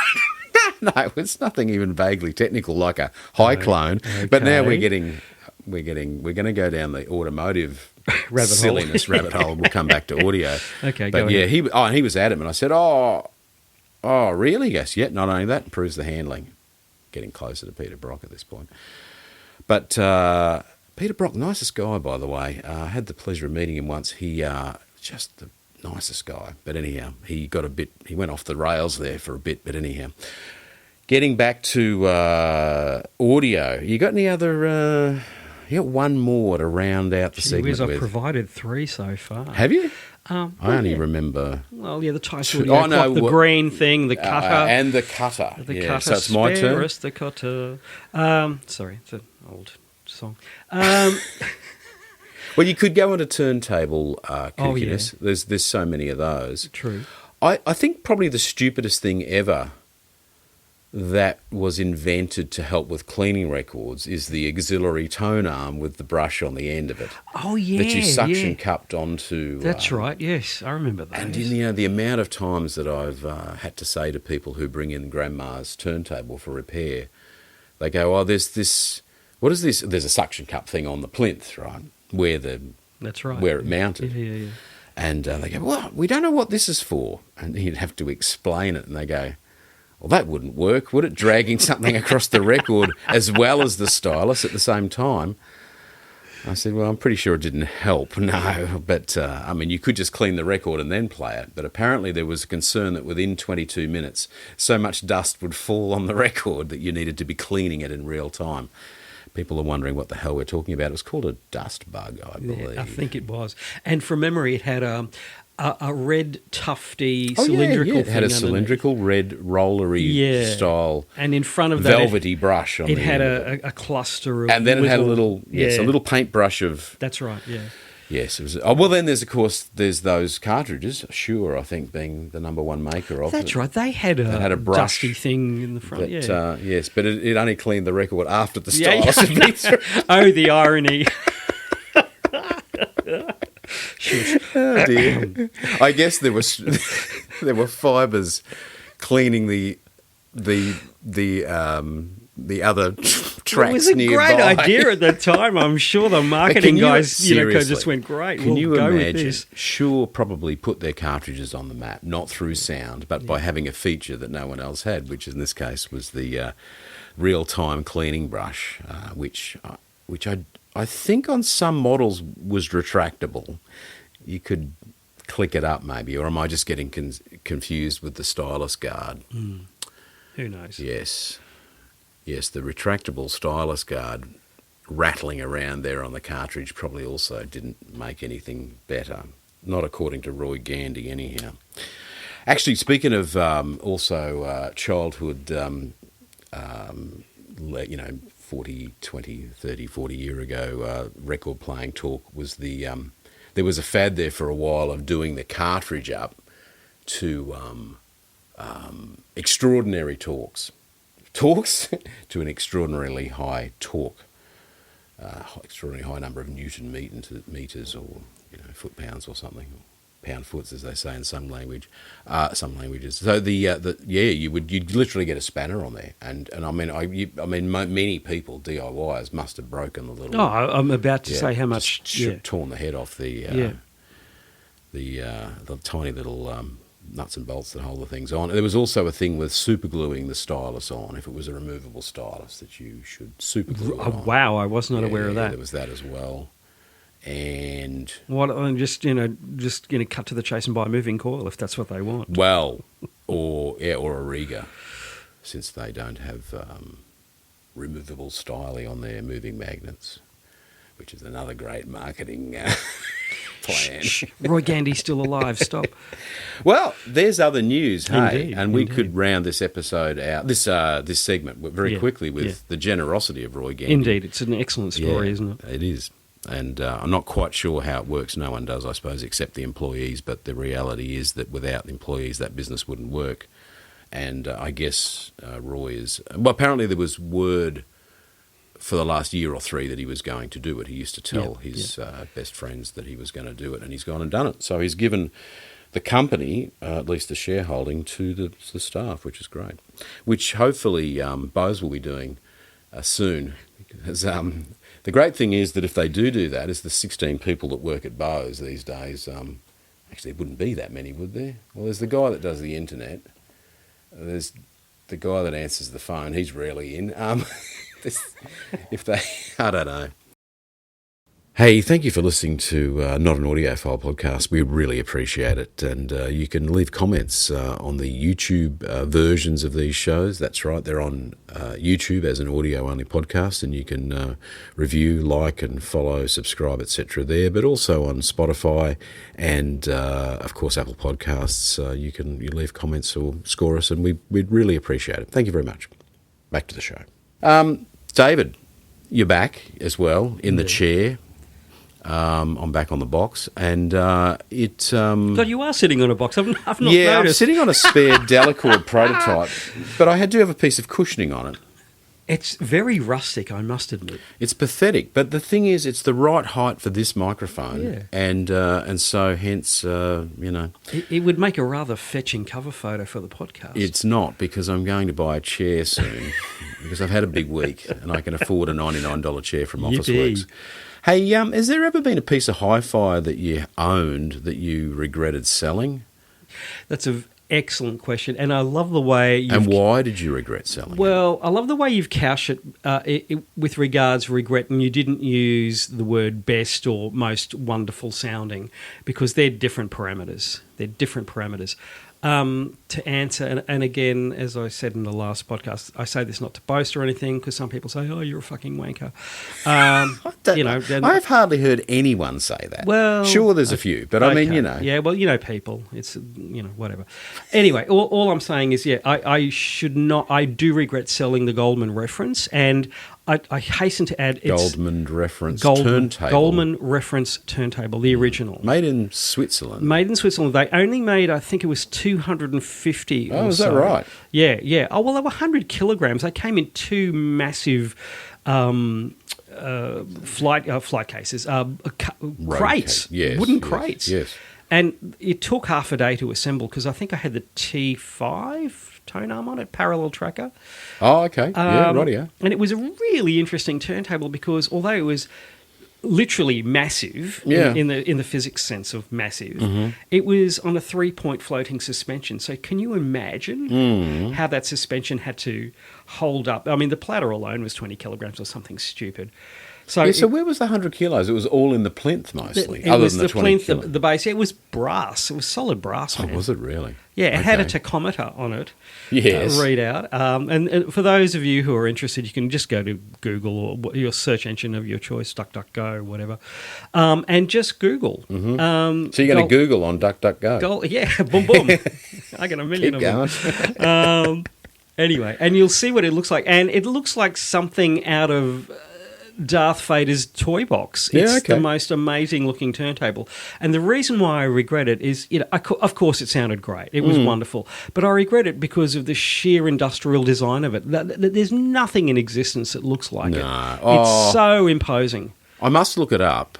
Speaker 1: No, it's nothing even vaguely technical like a high clone. Okay. But now we're going to go down the automotive silliness rabbit hole. We'll come back to audio.
Speaker 2: Okay,
Speaker 1: but
Speaker 2: go
Speaker 1: yeah,
Speaker 2: ahead.
Speaker 1: he was adamant. I said, oh, really? Yes, yeah. Not only that, improves the handling. Getting closer to Peter Brock at this point. But Peter Brock, nicest guy, by the way. I had the pleasure of meeting him once. He just the nicest guy. But anyhow, he went off the rails there for a bit. But anyhow. Getting back to audio, you got any other... you got one more to round out the segment with?
Speaker 2: I've provided 3 so far.
Speaker 1: Have you? I only remember...
Speaker 2: Well, yeah, the Type audio clock, the green thing, the cutter.
Speaker 1: And the cutter.
Speaker 2: The cutter.
Speaker 1: So it's my turn?
Speaker 2: The cutter. Sorry, it's an old song.
Speaker 1: Well, you could go into turntable kookiness. Yeah. There's so many of those.
Speaker 2: True.
Speaker 1: I think probably the stupidest thing ever that was invented to help with cleaning records is the auxiliary tone arm with the brush on the end of it.
Speaker 2: Oh, yeah.
Speaker 1: That you suction cupped onto.
Speaker 2: That's right, yes. I remember that.
Speaker 1: And the amount of times that I've had to say to people who bring in grandma's turntable for repair, they go, oh, there's this, what is this? There's a suction cup thing on the plinth, right?
Speaker 2: That's right.
Speaker 1: Where it mounted.
Speaker 2: Yeah.
Speaker 1: And they go, well, we don't know what this is for. And you'd have to explain it. And they go, well, that wouldn't work, would it? Dragging something across the record as well as the stylus at the same time. I said, well, I'm pretty sure it didn't help. No, but, you could just clean the record and then play it. But apparently there was a concern that within 22 minutes, so much dust would fall on the record that you needed to be cleaning it in real time. People are wondering what the hell we're talking about. It was called a dust bug, I believe.
Speaker 2: Yeah, I think it was. And from memory, it had a red tufty cylindrical thing.
Speaker 1: It had a cylindrical red rollery style,
Speaker 2: and in front of that
Speaker 1: velvety brush on
Speaker 2: it
Speaker 1: the
Speaker 2: had
Speaker 1: end
Speaker 2: a cluster of,
Speaker 1: and then it had a little paintbrush of.
Speaker 2: That's right. Yeah.
Speaker 1: Yes, it was. Oh well, then there's those cartridges. Sure, I think being the number one maker of.
Speaker 2: That's right. They had a brush dusty thing in the front.
Speaker 1: Yes, but it only cleaned the record after the stylus had been through.
Speaker 2: Oh, the irony.
Speaker 1: Oh dear. I guess there were fibres cleaning the other tracks nearby.
Speaker 2: It was a great idea at the time. I'm sure the marketing guys just went, great,
Speaker 1: Can you
Speaker 2: go
Speaker 1: imagine?
Speaker 2: With this.
Speaker 1: Sure, probably put their cartridges on the map, not through sound, but by having a feature that no one else had, which in this case was the real-time cleaning brush, which I think on some models was retractable. You could click it up maybe, or am I just getting confused with the stylus guard?
Speaker 2: Who knows?
Speaker 1: Yes, the retractable stylus guard rattling around there on the cartridge probably also didn't make anything better. Not according to Roy Gandy anyhow. Actually, speaking of also childhood, 40, 20, 30, 40 year ago record playing talk was there was a fad there for a while of doing the cartridge up to extraordinary torques to an extraordinarily high torque, extraordinarily high number of Newton meters or foot-pounds or something, pound-foots as they say in some languages. So you'd literally get a spanner on there, and many people DIYers must have broken the little.
Speaker 2: Oh, I'm about to say how much
Speaker 1: torn the head off the tiny little nuts and bolts that hold the things on. There was also a thing with super gluing the stylus on. If it was a removable stylus, that you should super glue it on.
Speaker 2: Wow, I was not aware of that.
Speaker 1: There was that as well. And
Speaker 2: what? Just cut to the chase and buy a moving coil if that's what they want.
Speaker 1: Well, or a rigger, since they don't have removable styling on their moving magnets, which is another great marketing plan.
Speaker 2: Shh. Roy Gandy's still alive. Stop.
Speaker 1: Well, there's other news, hey,
Speaker 2: Indeed,
Speaker 1: and we could round this episode out, this segment very quickly with the generosity of Roy Gandy.
Speaker 2: Indeed, it's an excellent story, isn't it?
Speaker 1: It is. And I'm not quite sure how it works. No one does, I suppose, except the employees. But the reality is that without the employees, that business wouldn't work. And I guess Roy is... Well, apparently there was word for the last year or three that he was going to do it. He used to tell his best friends that he was going to do it, and he's gone and done it. So he's given the company, at least the shareholding, to the staff, which is great. Which hopefully Bose will be doing soon. Because the great thing is that if they do that, is the 16 people that work at Bose these days, actually it wouldn't be that many, would there? Well, there's the guy that does the internet. There's the guy that answers the phone. He's rarely in. I don't know. Hey, thank you for listening to Not an Audiophile podcast. We really appreciate it. And you can leave comments on the YouTube versions of these shows. That's right, they're on YouTube as an audio-only podcast, and you can review, like and follow, subscribe, etc. there, but also on Spotify and, of course, Apple Podcasts. You leave comments or score us, and we'd really appreciate it. Thank you very much. Back to the show. David, you're back as well in the chair. I'm back on the box, and God,
Speaker 2: you are sitting on a box. I've not
Speaker 1: noticed. I'm sitting on a spare Delacour prototype, but I do have a piece of cushioning on it.
Speaker 2: It's very rustic, I must admit.
Speaker 1: It's pathetic, but the thing is, it's the right height for this microphone, and so hence,
Speaker 2: It would make a rather fetching cover photo for the podcast.
Speaker 1: It's not, because I'm going to buy a chair soon, because I've had a big week, and I can afford a $99 chair from Officeworks. Hey, has there ever been a piece of HiFi that you owned that you regretted selling?
Speaker 2: That's an excellent question, and I love the way
Speaker 1: And why did you regret selling
Speaker 2: Well, I love the way you've couched it with regards to regret, and you didn't use the word best or most wonderful sounding, because they're different parameters. To answer, and again, as I said in the last podcast, I say this not to boast or anything, because some people say, "Oh, you're a fucking wanker."
Speaker 1: I've hardly heard anyone say that.
Speaker 2: Well,
Speaker 1: sure, there's a few, but I mean,
Speaker 2: yeah. Well, people, it's whatever. Anyway, all I'm saying is, I should not. I do regret selling the Goldmund reference, and I hasten to add
Speaker 1: Goldmund reference turntable.
Speaker 2: Goldmund reference turntable, the original,
Speaker 1: made in Switzerland.
Speaker 2: They only made, I think it was 250.
Speaker 1: Oh, is that right?
Speaker 2: Yeah. Oh, well, they were 100 kilograms. They came in two massive flight cases, crates, wooden crates.
Speaker 1: Yes.
Speaker 2: And it took half a day to assemble, because I think I had the T5 tone arm on it, parallel tracker.
Speaker 1: Oh, okay. Rightio.
Speaker 2: And it was a really interesting turntable, because although it was literally massive in the physics sense of massive, it was on a 3-point floating suspension. So can you imagine how that suspension had to hold up? I mean, the platter alone was 20 kilograms or something stupid. So,
Speaker 1: so where was the 100 kilos? It was all in the plinth mostly,
Speaker 2: it
Speaker 1: other
Speaker 2: was
Speaker 1: than the 20
Speaker 2: plinth, the base. It was brass. It was solid brass.
Speaker 1: Oh, was it really?
Speaker 2: Yeah, it had a tachometer on it.
Speaker 1: Yes.
Speaker 2: Readout. And for those of you who are interested, you can just go to Google or your search engine of your choice, DuckDuckGo, whatever, and just Google.
Speaker 1: So you're going to Google on DuckDuckGo?
Speaker 2: Yeah, boom, boom. I got a million
Speaker 1: Keep
Speaker 2: of them. Anyway, and you'll see what it looks like. And it looks like something out of Darth Vader's toy box. It's the most amazing looking turntable. And the reason why I regret it is, of course it sounded great. It was wonderful. But I regret it because of the sheer industrial design of it. There's nothing in existence that looks like it. It's so imposing.
Speaker 1: I must look it up.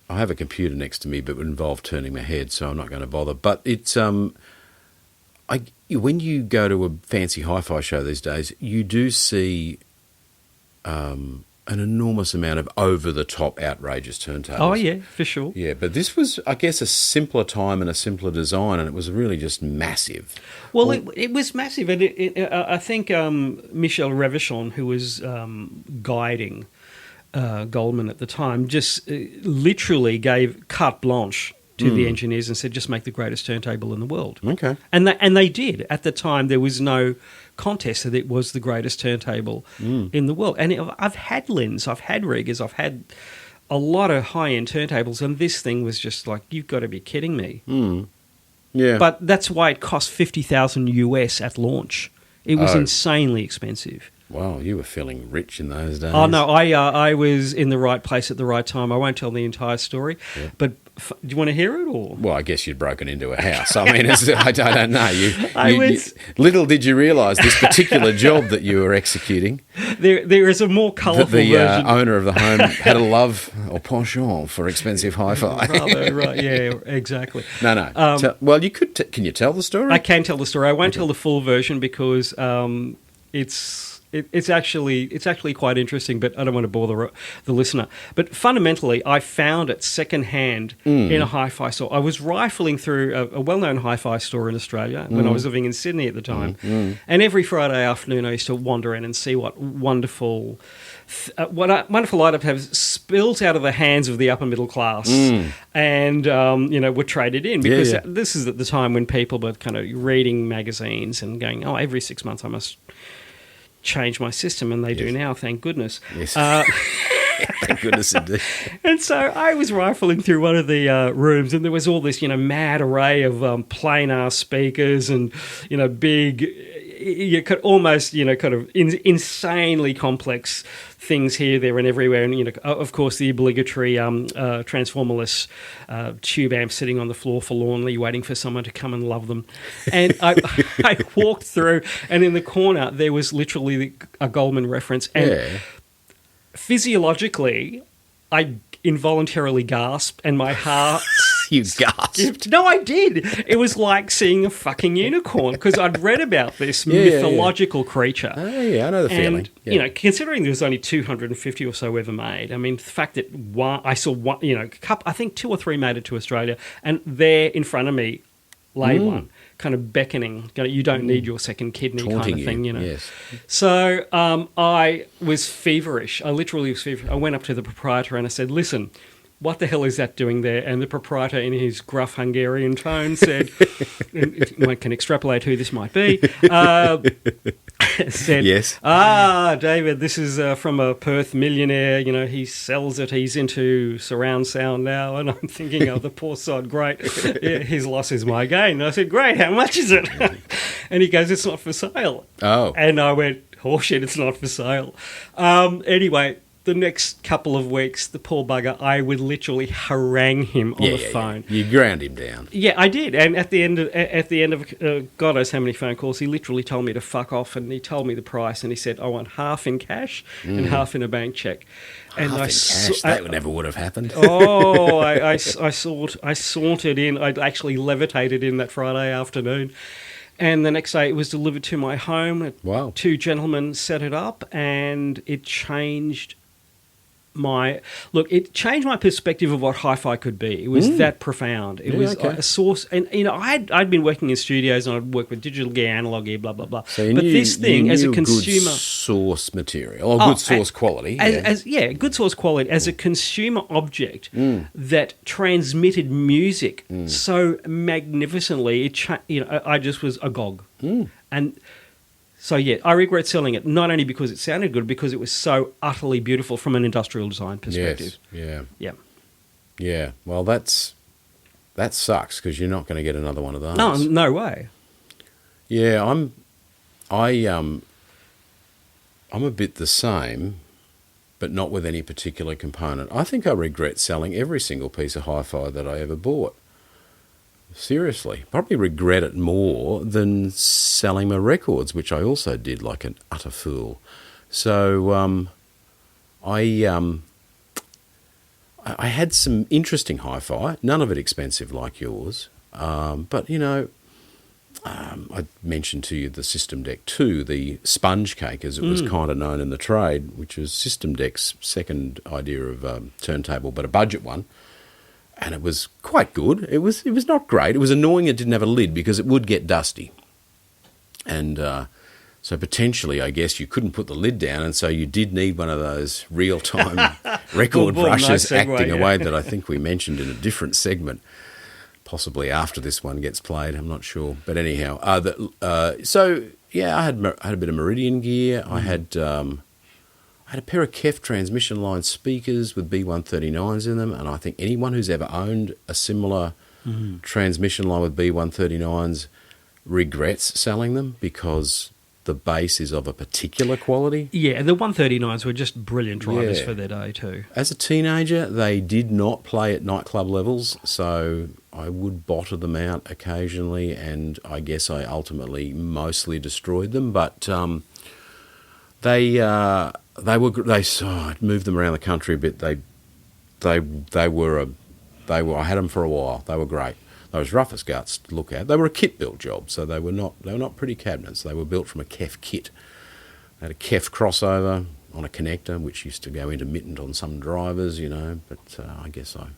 Speaker 1: I have a computer next to me, but it would involve turning my head, so I'm not going to bother. But it's... when you go to a fancy hi-fi show these days, you do see... an enormous amount of over-the-top, outrageous turntables.
Speaker 2: Oh, yeah, for sure.
Speaker 1: Yeah, but this was, I guess, a simpler time and a simpler design, and it was really just massive.
Speaker 2: Well, it was massive, and I think Michel Revachon, who was guiding Goldmund at the time, just literally gave carte blanche to the engineers and said, just make the greatest turntable in the world.
Speaker 1: Okay.
Speaker 2: And they did. At the time, there was no contest that it was the greatest turntable in the world. And I've had Lens, I've had Riggers, I've had a lot of high-end turntables, and this thing was just like, you've got to be kidding me.
Speaker 1: Yeah.
Speaker 2: But that's why it cost $50,000 US at launch. It was insanely expensive.
Speaker 1: Wow, you were feeling rich in those days.
Speaker 2: Oh, no, I was in the right place at the right time. I won't tell the entire story, but do you want to hear it? Or?
Speaker 1: Well, I guess you'd broken into a house. I mean, I don't know. Little did you realise this particular job that you were executing.
Speaker 2: There is a more colourful version.
Speaker 1: The owner of the home had a love or penchant for expensive hi-fi.
Speaker 2: Rather, right, yeah, exactly.
Speaker 1: No. Well, you could. Can you tell the story?
Speaker 2: I can tell the story. I won't tell the full version because it's actually quite interesting, but I don't want to bore the listener. But fundamentally, I found it secondhand in a hi-fi store. I was rifling through a well-known hi-fi store in Australia when I was living in Sydney at the time, and every Friday afternoon I used to wander in and see what wonderful items have spilt out of the hands of the upper middle class and were traded in, because this is at the time when people were kind of reading magazines and going, oh, every 6 months I must change my system, and they do now, thank goodness.
Speaker 1: Yes. Thank goodness indeed.
Speaker 2: And so I was rifling through one of the rooms, and there was all this, mad array of planar speakers and, big, you could almost, kind of insanely complex things here, there, and everywhere. And, of course, the obligatory transformerless tube amp sitting on the floor forlornly, waiting for someone to come and love them. And I walked through, and in the corner, there was literally a Goldmund reference. And physiologically, I involuntarily gasped, and my heart...
Speaker 1: You gasped?
Speaker 2: No, I did. It was like seeing a fucking unicorn, because I'd read about this mythological creature.
Speaker 1: Oh, yeah, I know the feeling.
Speaker 2: And, considering there was only 250 or so ever made, I mean, the fact that I saw one, I think 2 or 3 made it to Australia, and there in front of me lay one, kind of beckoning, you don't need your second kidney,
Speaker 1: taunting
Speaker 2: kind of thing,
Speaker 1: Yes.
Speaker 2: So I was feverish. I literally was feverish. I went up to the proprietor and I said, listen, what the hell is that doing there? And the proprietor, in his gruff Hungarian tone, said, one can extrapolate who this might be, said,
Speaker 1: yes.
Speaker 2: David, this is from a Perth millionaire. He sells it. He's into surround sound now. And I'm thinking, oh, the poor sod, great. His loss is my gain. And I said, great, how much is it? And he goes, it's not for sale.
Speaker 1: Oh.
Speaker 2: And I went, oh, shit, it's not for sale. Anyway, the next couple of weeks, the poor bugger, I would literally harangue him on the phone.
Speaker 1: You ground him down.
Speaker 2: Yeah, I did. And at the end of God knows how many phone calls, he literally told me to fuck off, and he told me the price, and he said, I want half in cash and half in a bank check. And
Speaker 1: half in cash? That never would have happened.
Speaker 2: Oh, I sauntered in. I actually levitated in that Friday afternoon. And the next day it was delivered to my home.
Speaker 1: Wow.
Speaker 2: 2 gentlemen set it up, and it changed it changed my perspective of what hi-fi could be. It was that profound. It was a source, and I'd been working in studios, and I'd worked with digital gear, analog gear, blah blah blah.
Speaker 1: So
Speaker 2: but this thing, as a consumer,
Speaker 1: good source material, or good source quality,
Speaker 2: good source quality as a consumer object that transmitted music so magnificently. I just was agog, and. So, I regret selling it, not only because it sounded good, because it was so utterly beautiful from an industrial design perspective.
Speaker 1: Yes,
Speaker 2: yeah.
Speaker 1: Yeah, well, that sucks, because you're not going to get another one of those.
Speaker 2: No way.
Speaker 1: Yeah, I'm a bit the same, but not with any particular component. I think I regret selling every single piece of hi-fi that I ever bought. Seriously, probably regret it more than selling my records, which I also did like an utter fool. So I had some interesting hi-fi, none of it expensive like yours, but I mentioned to you the System Deck 2, the sponge cake, as it was kind of known in the trade, which was System Deck's second idea of turntable, but a budget one. And it was quite good. It was not great. It was annoying it didn't have a lid because it would get dusty. And so potentially, I guess, you couldn't put the lid down, and so you did need one of those real-time record brushes acting away that I think we mentioned in a different segment. Possibly after this one gets played, I'm not sure. But anyhow, I had a bit of Meridian gear. I had a pair of Kef transmission line speakers with B139s in them, and I think anyone who's ever owned a similar transmission line with B139s regrets selling them because the bass is of a particular quality.
Speaker 2: Yeah, and the 139s were just brilliant drivers for their day too.
Speaker 1: As a teenager, they did not play at nightclub levels, so I would bottle them out occasionally, and I guess I ultimately mostly destroyed them. But I moved them around the country a bit. I had them for a while. They were great. They were as rough as guts to look at. They were a kit built job, so they were not pretty cabinets. They were built from a Kef kit. They had a Kef crossover on a connector, which used to go intermittent on some drivers, but I guess I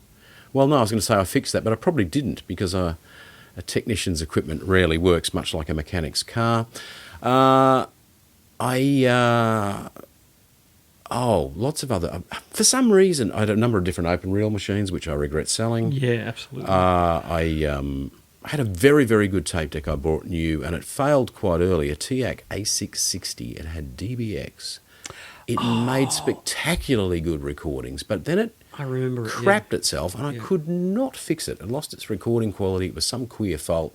Speaker 1: was going to say I fixed that, but I probably didn't because a technician's equipment rarely works much like a mechanic's car. Lots of other... For some reason, I had a number of different open reel machines, which I regret selling.
Speaker 2: Yeah, absolutely.
Speaker 1: I had a very, very good tape deck I bought new, and it failed quite early, a TIAC A660. It had DBX. It made spectacularly good recordings, but then it crapped itself, and I could not fix it. It lost its recording quality. It was some queer fault.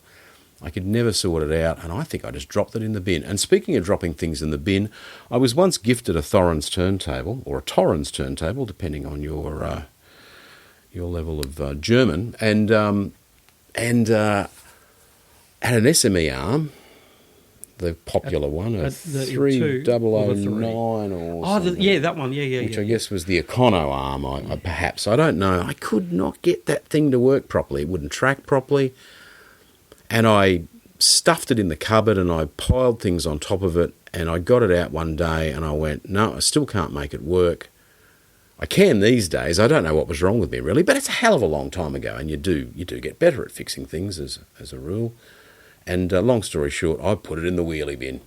Speaker 1: I could never sort it out, and I think I just dropped it in the bin. And speaking of dropping things in the bin, I was once gifted a Thorens turntable, or a Torrens turntable, depending on your level of German, and had an SME arm, the popular one, a 3009 or something.
Speaker 2: That one,
Speaker 1: which I guess was the Econo arm, perhaps. I don't know. I could not get that thing to work properly. It wouldn't track properly. And I stuffed it in the cupboard and I piled things on top of it, and I got it out one day and I went, no, I still can't make it work. I can these days. I don't know what was wrong with me really, but it's a hell of a long time ago, and you do get better at fixing things as a rule. And long story short, I put it in the wheelie bin,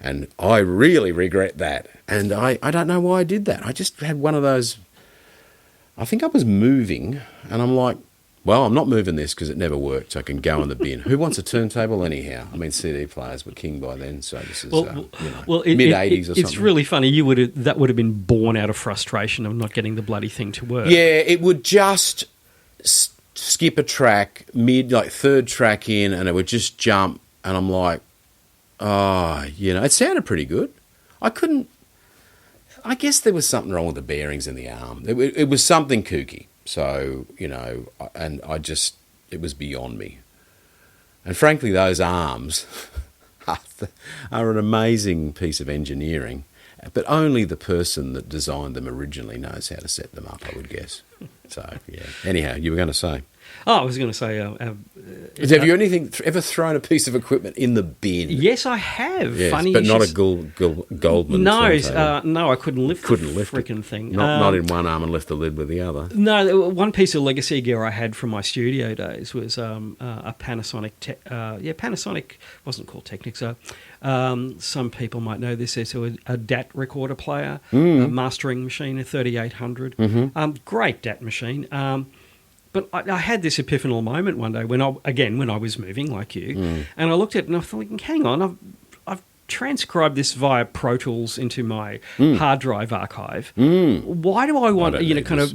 Speaker 1: and I really regret that. And I don't know why I did that. I just had one of those, I think I was moving, and I'm like, well, I'm not moving this because it never worked, so I can go in the bin. Who wants a turntable anyhow? I mean, CD players were king by then, so this is mid-'80s or something.
Speaker 2: It's really funny. That would have been born out of frustration of not getting the bloody thing to work.
Speaker 1: Yeah, it would just skip a track, third track in, and it would just jump, and I'm like, it sounded pretty good. I guess there was something wrong with the bearings in the arm. It was something kooky. So, and it was beyond me. And frankly, those arms are an amazing piece of engineering, but only the person that designed them originally knows how to set them up, I would guess. So, yeah. Anyhow, you were going to say...
Speaker 2: Oh, I was going to say...
Speaker 1: have you ever thrown a piece of equipment in the bin?
Speaker 2: Yes, I have.
Speaker 1: Yes,
Speaker 2: funny,
Speaker 1: but not a Goldmund.
Speaker 2: No, I couldn't lift the freaking thing.
Speaker 1: Not in one arm and lift the lid with the other.
Speaker 2: No, one piece of legacy gear I had from my studio days was a Panasonic. Panasonic wasn't called Technics. Some people might know this as a DAT recorder player, a mastering machine, a 3800. Mm-hmm. Great DAT machine. But I had this epiphanal moment one day when I was moving like you, and I looked at it and I was thinking, hang on, I've transcribed this via Pro Tools into my hard drive archive. Why do I want,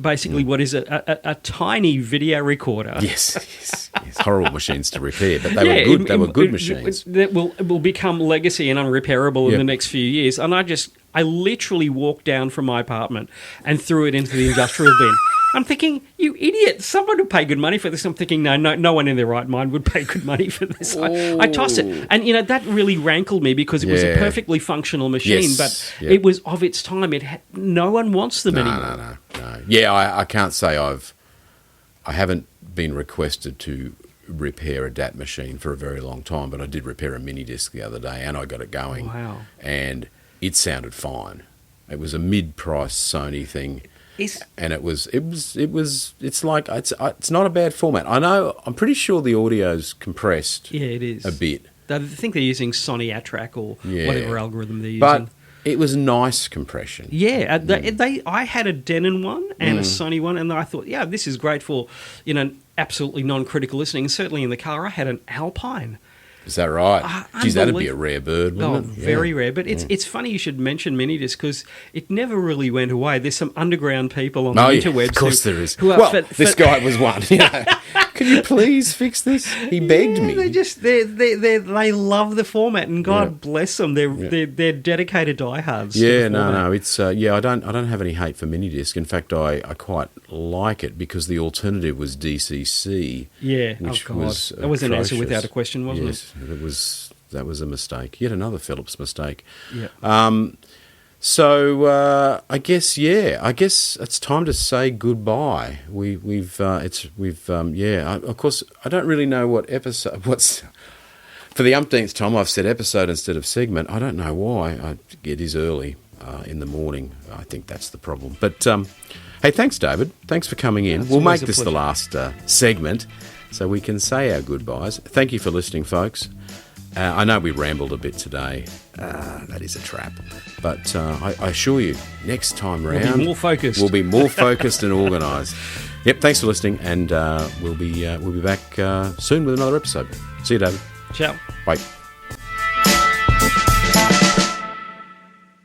Speaker 2: basically what is a tiny video recorder?
Speaker 1: Yes. Horrible machines to repair, but they were good. They were good machines.
Speaker 2: That will become legacy and unrepairable in the next few years. And I literally walked down from my apartment and threw it into the industrial bin. I'm thinking, you idiot, someone would pay good money for this. I'm thinking, no one in their right mind would pay good money for this. I tossed it. And, that really rankled me because it was a perfectly functional machine, but it was of its time. No one wants them anymore.
Speaker 1: No. Yeah, I can't say I haven't been requested to repair a DAT machine for a very long time, but I did repair a mini disc the other day, and I got it going.
Speaker 2: Wow.
Speaker 1: And it sounded fine. It was a mid-price Sony thing, and it's not a bad format. I'm pretty sure the audio's compressed.
Speaker 2: Yeah, it is
Speaker 1: a bit.
Speaker 2: I think they're using Sony Attrack or whatever algorithm they're using.
Speaker 1: But it was nice compression.
Speaker 2: Yeah, I had a Denon one and a Sony one, and I thought, yeah, this is great for absolutely non-critical listening. And certainly in the car, I had an Alpine.
Speaker 1: Is that right? Geez, that'd be a rare bird, wouldn't it?
Speaker 2: Very rare. But it's funny you should mention Minidisc because it never really went away. There's some underground people on the interwebs.
Speaker 1: Of course there is.
Speaker 2: This
Speaker 1: guy was one. Can you please fix this? He begged me.
Speaker 2: They love the format, and God bless them. They're dedicated diehards.
Speaker 1: Yeah, no. It's I don't have any hate for Minidisc. In fact, I quite like it because the alternative was DCC.
Speaker 2: Yeah,
Speaker 1: which
Speaker 2: was that was an answer without a question, wasn't it?
Speaker 1: That was a mistake. Yet another Phillips mistake.
Speaker 2: Yeah.
Speaker 1: So I guess it's time to say goodbye. Of course, I don't really know what's for the umpteenth time I've said episode instead of segment. I don't know why. It is early in the morning. I think that's the problem. But hey, thanks, David. Thanks for coming in. We'll make this the last segment so we can say our goodbyes. Thank you for listening, folks. I know we rambled a bit today. That is a trap. But I assure you, next time round...
Speaker 2: We'll be more focused.
Speaker 1: We'll be more focused and organised. Yep, thanks for listening, and we'll be back soon with another episode. See you, David.
Speaker 2: Ciao.
Speaker 1: Bye.